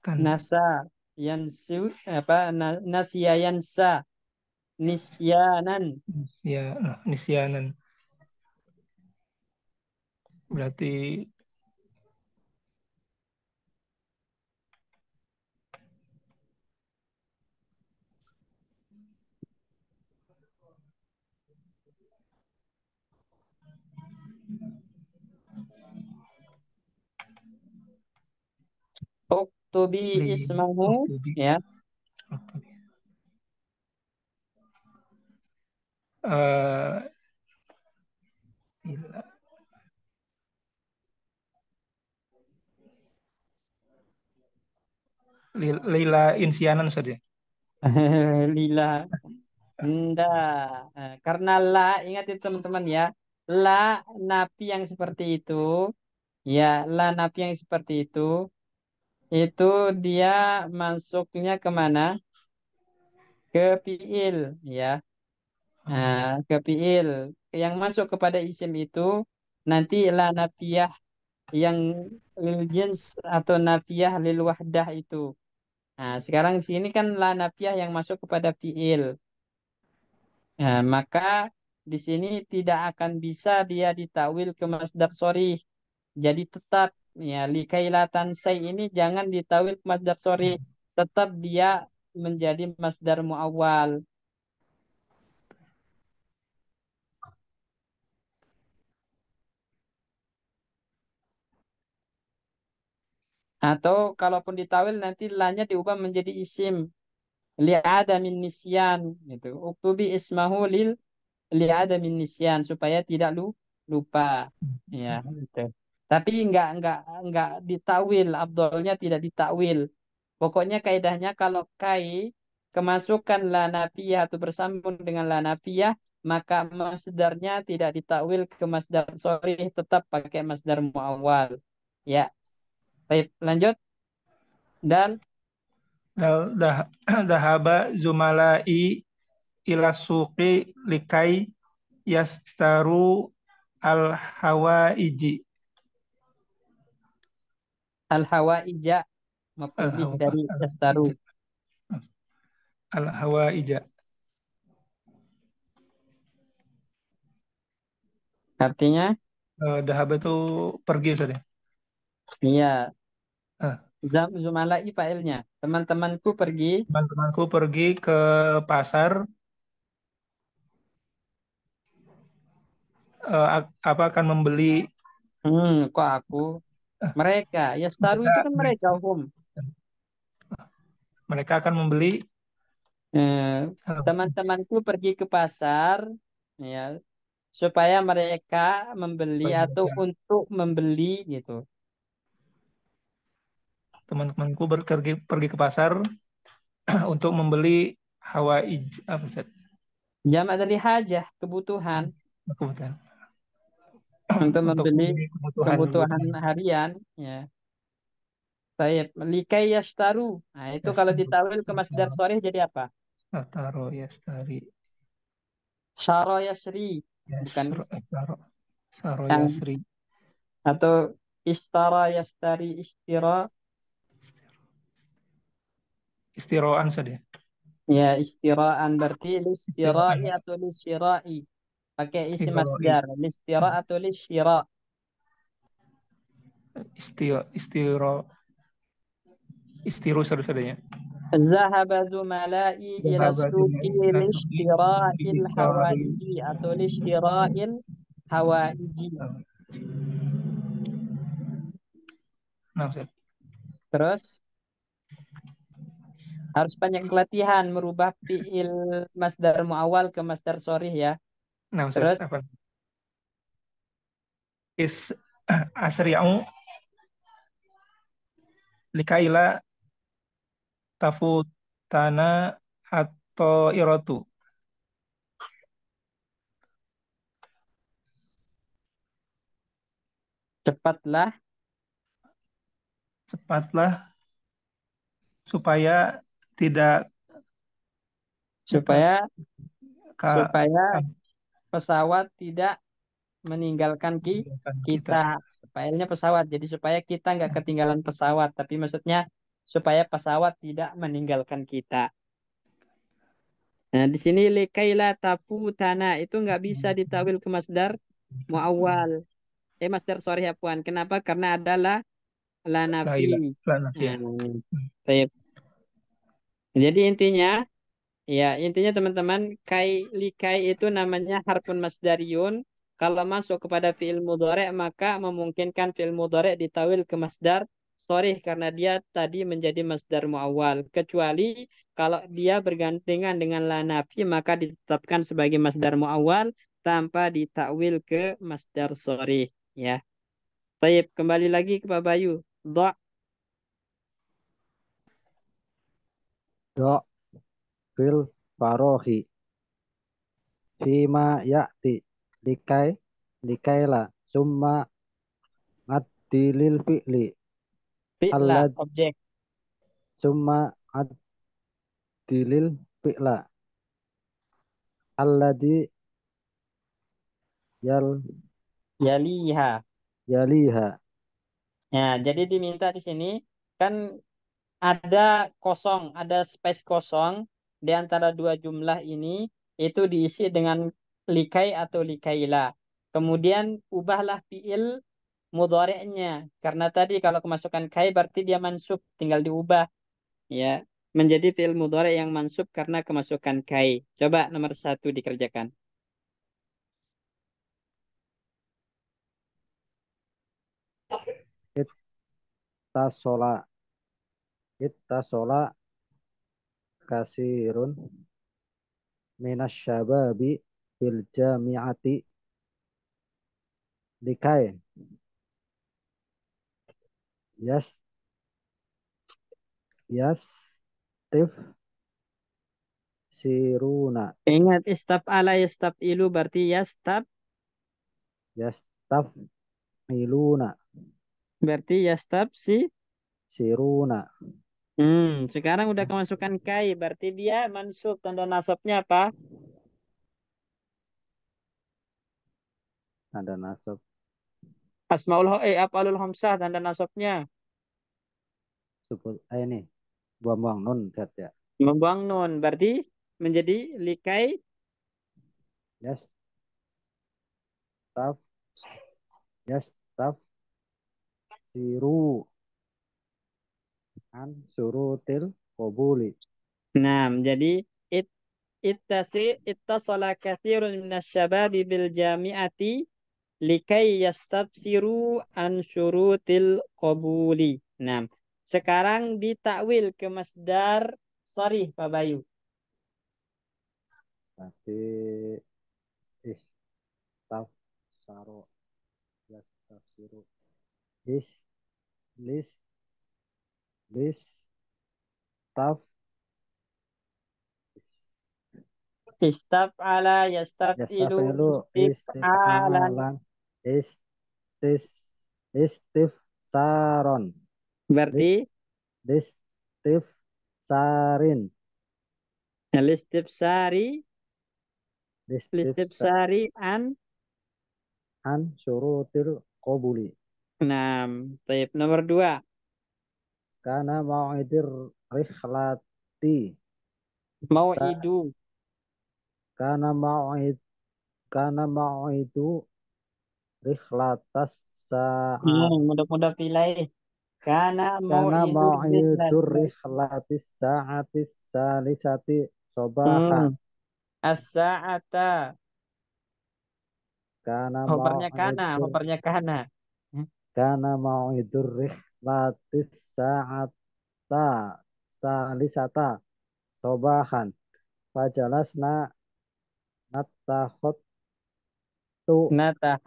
Tan Nasa. Yansu. Apa? Nasya yansa. Nisyanan. ya nisyanan. Berarti uktubi Li ismahu, uktubi. ya. Uktubi. Eh, ila. Lila insianan saja. Lila. Enggak. Karena la, ingat itu teman-teman ya. La nafi yang seperti itu, ya, la nafi yang seperti itu dia masuknya kemana? Ke fiil, ya. Nah, ke fiil. Yang masuk kepada isim itu nanti la nafiyah yang lil jins atau nafiyah lil wahdah itu. Nah, sekarang di sini kan la nafiyah yang masuk kepada fiil. Nah, maka di sini tidak akan bisa dia ditakwil ke masdar sorih. Jadi tetap ya likailatan say ini jangan ditawil ke masdar sorih. Tetap dia menjadi masdar muawwal. Atau kalaupun ditawil nanti lanya diubah menjadi isim. Li'adamin nisyan gitu. Uktubi ismahu li'adamin nisyan supaya tidak lupa. Ya, gitu. Tapi enggak ditakwil, afdolnya tidak ditakwil. Pokoknya kaidahnya kalau kai kemasukan la nafiyah atau bersambung dengan la nafiyah maka masdarnya tidak ditakwil ke masdar sorry, tetap pakai masdar muawwal. Ya, baik, lanjut. Dan Dahaba zumalai ila suqi likai yastaru al hawaiji. al hawaija maf'ul Al bih dari yastaru. hawaija. Al hawaija. Artinya, Dahaba itu pergi saja. iya, Eh, zumala'i fa'ilnya. Teman-temanku pergi. Teman-temanku pergi ke pasar, apa akan membeli, Kok aku? eh, Mereka. Yastaru mereka itu kan mereka, mereka hum. mereka akan membeli, Eh, Teman-temanku pergi ke pasar, ya, supaya mereka membeli supaya atau mereka untuk membeli gitu. teman-temanku pergi ke pasar untuk membeli hawaij apa Ustaz? Jamak dari hajah, kebutuhan. Kebutuhan. Untuk Untuk membeli membeli kebutuhan kebutuhan. harian, ya. Baik, likai yastaru. Nah, itu kalau ditawil ke masdar soreh jadi apa? Ataro yastari Syara yasri, bukan yasro saro saro yang yasri atau istara yastari istira, istiroan saja. ya istiraan berarti listirai Istiroan atau lisyirai pakai isi istiroi masdar listira atau lisyira. istiro istiru saja. Zahaba zumalai ila Dhahaba suqi jumla'i ila suqi listira'il listira'il. hawaiji atau lisyira'il hawaiji. Nah, Ustaz. Terus harus banyak latihan merubah fiil masdar muawal ke masdar sorih ya. Nah, Ustaz, Terus apa? Is asri'u likaila tafutana atau irotu. cepatlah Cepatlah supaya tidak kita supaya ka, supaya ka, pesawat tidak meninggalkan meninggalkan kita. kita. Filenya pesawat. Jadi supaya kita nggak ketinggalan pesawat. Tapi maksudnya supaya pesawat tidak meninggalkan kita. Nah, di sini likaila tafutana itu nggak bisa ditawil ke masdar muawwal. Masdar sorry ya puan. Kenapa? Karena adalah la nafi. Laila, lana Nah, ya. baik. Jadi intinya teman-teman, likai itu namanya harfun masdariun. Kalau masuk kepada fi'il mudhari' maka memungkinkan fi'il mudhari' ditawil ke masdar sorih karena dia tadi menjadi masdar muawwal. Kecuali kalau dia bergandengan dengan la nafi maka ditetapkan sebagai masdar muawwal tanpa ditakwil ke masdar sorih. Ya. Baik, kembali lagi ke Pak Bayu. Do, Do fil farohi fima ya'ti likai likaila summa addilil fi'li fi'la, allad objek. summa addilil fi'la alladhi yal Yaliha. yaliha. Ya, jadi diminta di sini kan ada kosong, ada space kosong di antara dua jumlah ini itu diisi dengan likai atau likaila. Kemudian ubahlah fiil mudhari'nya. Karena tadi kalau kemasukan kai berarti dia mansub, tinggal diubah ya menjadi fiil mudhari' yang mansub karena kemasukan kai. Coba nomor satu dikerjakan. Ittasola ittasola kasirun minas syababi bil jami'ati likai yas yas tif siruna Ingat istab ala istab ilu berarti yastab yas taf miluna berarti yastab si. siruna Sekarang udah kemasukan kai, berarti dia mansub. Tanda nasabnya apa? ada nasab Af'alul khamsah, tanda nasabnya. sebut ini buang-buang nun ya Membuang nun, berarti menjadi likai. yas taf yas taf siru an surutil qabuli. Nah, jadi it ittasala katsirun minasyababi bil jami'ati likai yastabsiru an syurutil qabuli. Nah, sekarang ditakwil ke masdar sorry Pak Bayu. Tapi istaf saro yas tafsiru is lis lis taf Istaf'ala yas yastaf'ilu tafilu istif'alan. istifalan istis istif saron lis Berarti listif sarin listifsari listif listifsari an surutil qabuli. taib nomor dua. Karena mau'idir rihlati Mau ta- idu. karena mau'id karena mau'idu rihlatas saat Mudah-mudah pilih. Karena mau karena idur mau'idur rihlati. rihlatis saatis salisati sobaha Hmm. As-sa'ata. karena mau'idur Hopernya kana. Hmm. karena mau'idur rihlatis saata salisata sobahan fajalasna natahot tu Nah, na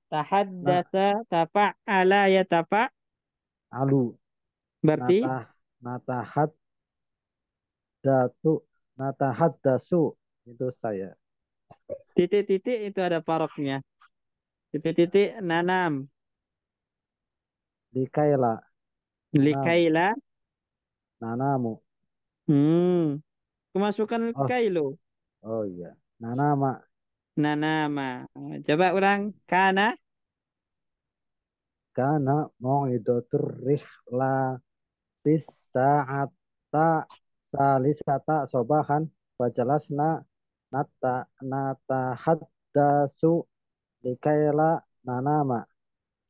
tahaddasa tafa'ala ya alu berarti natah natahat datu natahat dasu itu saya titik-titik itu ada paroknya. Titik-titik nanam. likaila nanam Likaila. nanamu Hmm. Kemasukan oh kailo. oh iya nanama Nanama. Coba ulang. Kana. kana mau'idatur rihlatis sa'ata salisata sobahan fajalasna natahaddasu likaila nanama.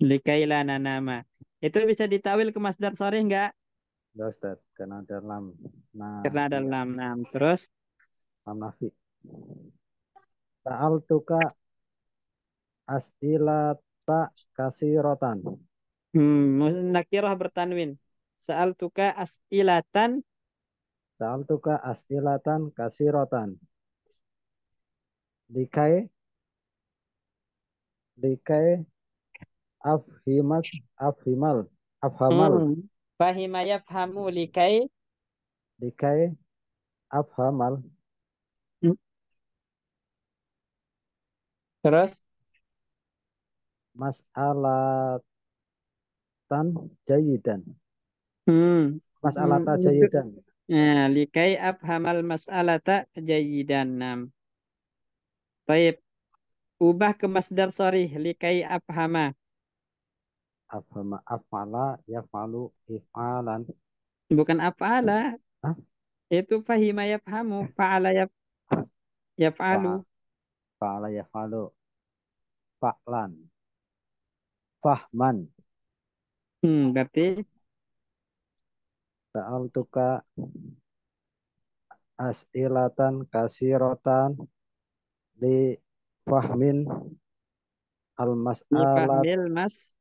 Likaila nanama. Itu bisa ditawil ke masdar sore enggak? Ya Ustaz, karena dalam Karena ada nafiyah, lam nam. Terus lam nafi. Sa'al tuka as'ilata kasiratan. nakirah bertanwin. Sa'altuka as'ilatan. Sa'altuka as'ilatan kasiratan. Likai likai afhimal afhamal Fahima yafhamu likai. likai afhamal Terus. mas'alatan jayidan. Hmm. Mas'alata Itu. jayidan. Nah, likai afhamal mas'alata jayidan. Nam. Baik. Ubah ke masdar sorry. Likai afhama. Afhama af'ala yaf'alu if'alan. Bukan af'ala. Hah? Itu fahima yafhamu. Fa'ala yaf'alu. Fa'ala yaf'alu fa'lan. Fahman. Berarti Sa'altuka as'ilatan kasiratan li fahmin al-mas'alat lifahmil mas.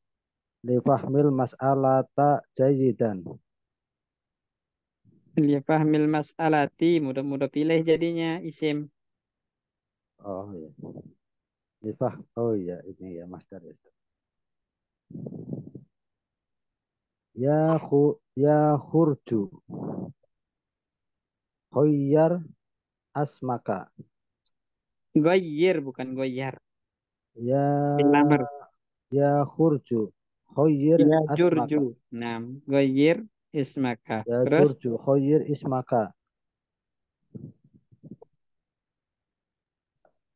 li fahmil mas'alata jayidan. Lifahmil mas'alati. Mudah-mudah pilih jadinya isim. Oh ya. Oh ya, ini ya master ya. Ya khurju. Khoyyar asmaka. Goyir bukan goyar. Ya Pilamar. ya khurju. Khoyyir Ya asmaka. jurju. Nah, goyir ismaka. Ya Terus jurju khoyyir ismaka.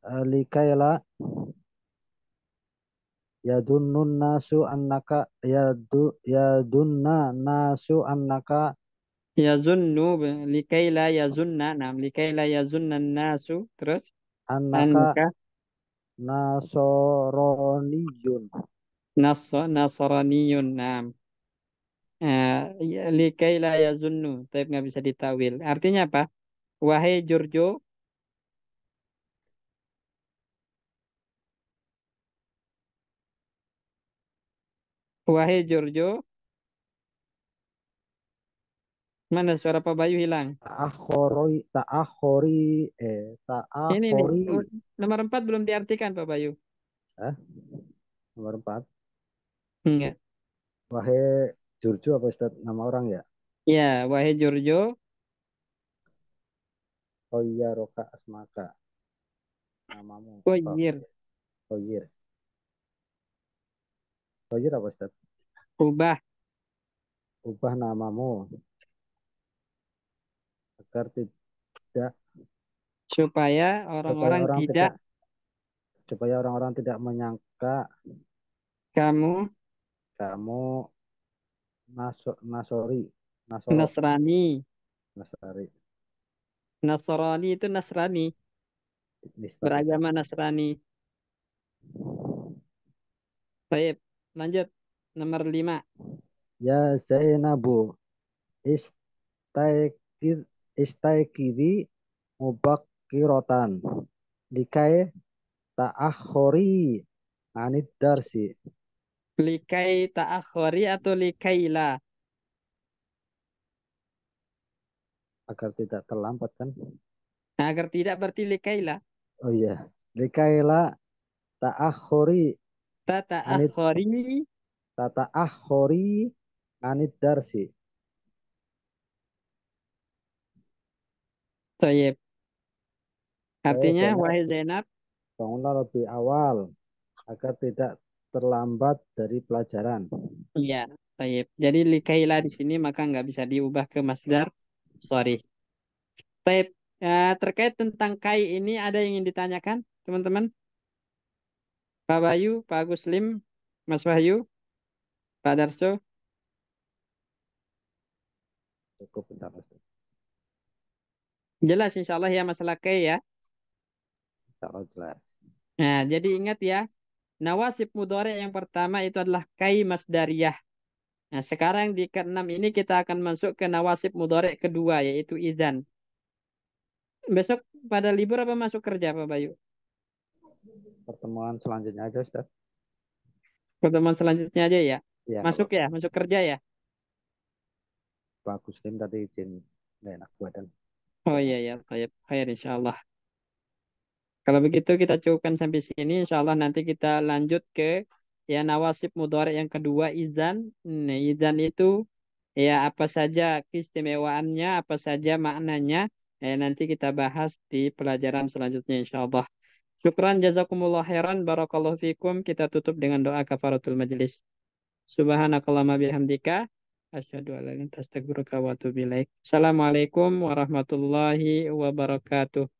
Likaila yadunnun nasu annaka yadunna nasu annaka yazunnu likaila yazunna. Nah, likaila yazunna nasu. Terus annaka anka nasoroniyun. nasraniyun. Nah, likaila yazunnu. Tapi nggak bisa ditawil. Artinya apa? Wahai Jurjo. Wahai Jurjo. Mana suara Pak Bayu hilang? Ini Ta'akhori. nomor 4 belum diartikan Pak Bayu. Eh, nomor 4. Enggak. Wahai Jurju apa Ustaz? Nama orang ya? Ya, wahai Jurjo. Roka asmaka. Namamu. Goyir. Khoyir. Khoyir apa Ustaz? Ubah. Ubah namamu agar tidak Supaya supaya orang-orang orang tidak tidak supaya orang-orang tidak menyangka kamu kamu nasori nasoro Nasrani. nasari Nasrani itu Nasrani. nisbat itu. Beragama Nasrani. Baik, lanjut. Nomor 5. Ya Zainabu istaikir istaikiri mubakirotan likai ta'akhori anid darsi Likai ta'akhori atau likaila? agar tidak terlambat kan. Nah, agar tidak berarti likaila. Oh iya, likaila ta'akhori Ta anid ta'akhori. ta'akhori anid darsi. Baik. Saya Artinya, Zainab wahai Zainab. bangunlah lebih awal agar tidak terlambat dari pelajaran. Iya, baik. Jadi likaila di sini maka nggak bisa diubah ke masdar. Sorry. Baik. Terkait tentang kai ini ada yang ingin ditanyakan, teman-teman? Pak Bayu, Pak Agus Lim, Mas Wahyu, Pak Darso. Cukup bentar Ustaz. Jelas insya Allah ya masalah kai ya. Kalau jelas. Nah, jadi ingat ya, nawasib mudhari yang pertama itu adalah kai masdariyah. Nah, sekarang di ke-6 ini kita akan masuk ke nawasib mudhari kedua yaitu idzan. Besok pada libur apa masuk kerja Pak Bayu? Pertemuan selanjutnya aja Ustaz. Pertemuan selanjutnya aja ya. Ya, Masuk kalau ya, masuk kerja ya. bagus kan tadi izin nggak enak badan. Oh iya ya, baik, khair insyaallah. Kalau begitu kita cukupkan sampai sini. Insya Allah nanti kita lanjut ke ya nawasib mudhari yang kedua izan. Nah, izan itu ya apa saja keistimewaannya, apa saja maknanya. Nanti kita bahas di pelajaran selanjutnya insya Allah. Syukran jazakumullah khairan barakallahu fikum. Kita tutup dengan doa kafaratul majlis. Subhanakallahumma bihamdika asyhadu an la ilaha illa anta astaghfiruka wa atubu ilaik. Assalamualaikum warahmatullahi wabarakatuh.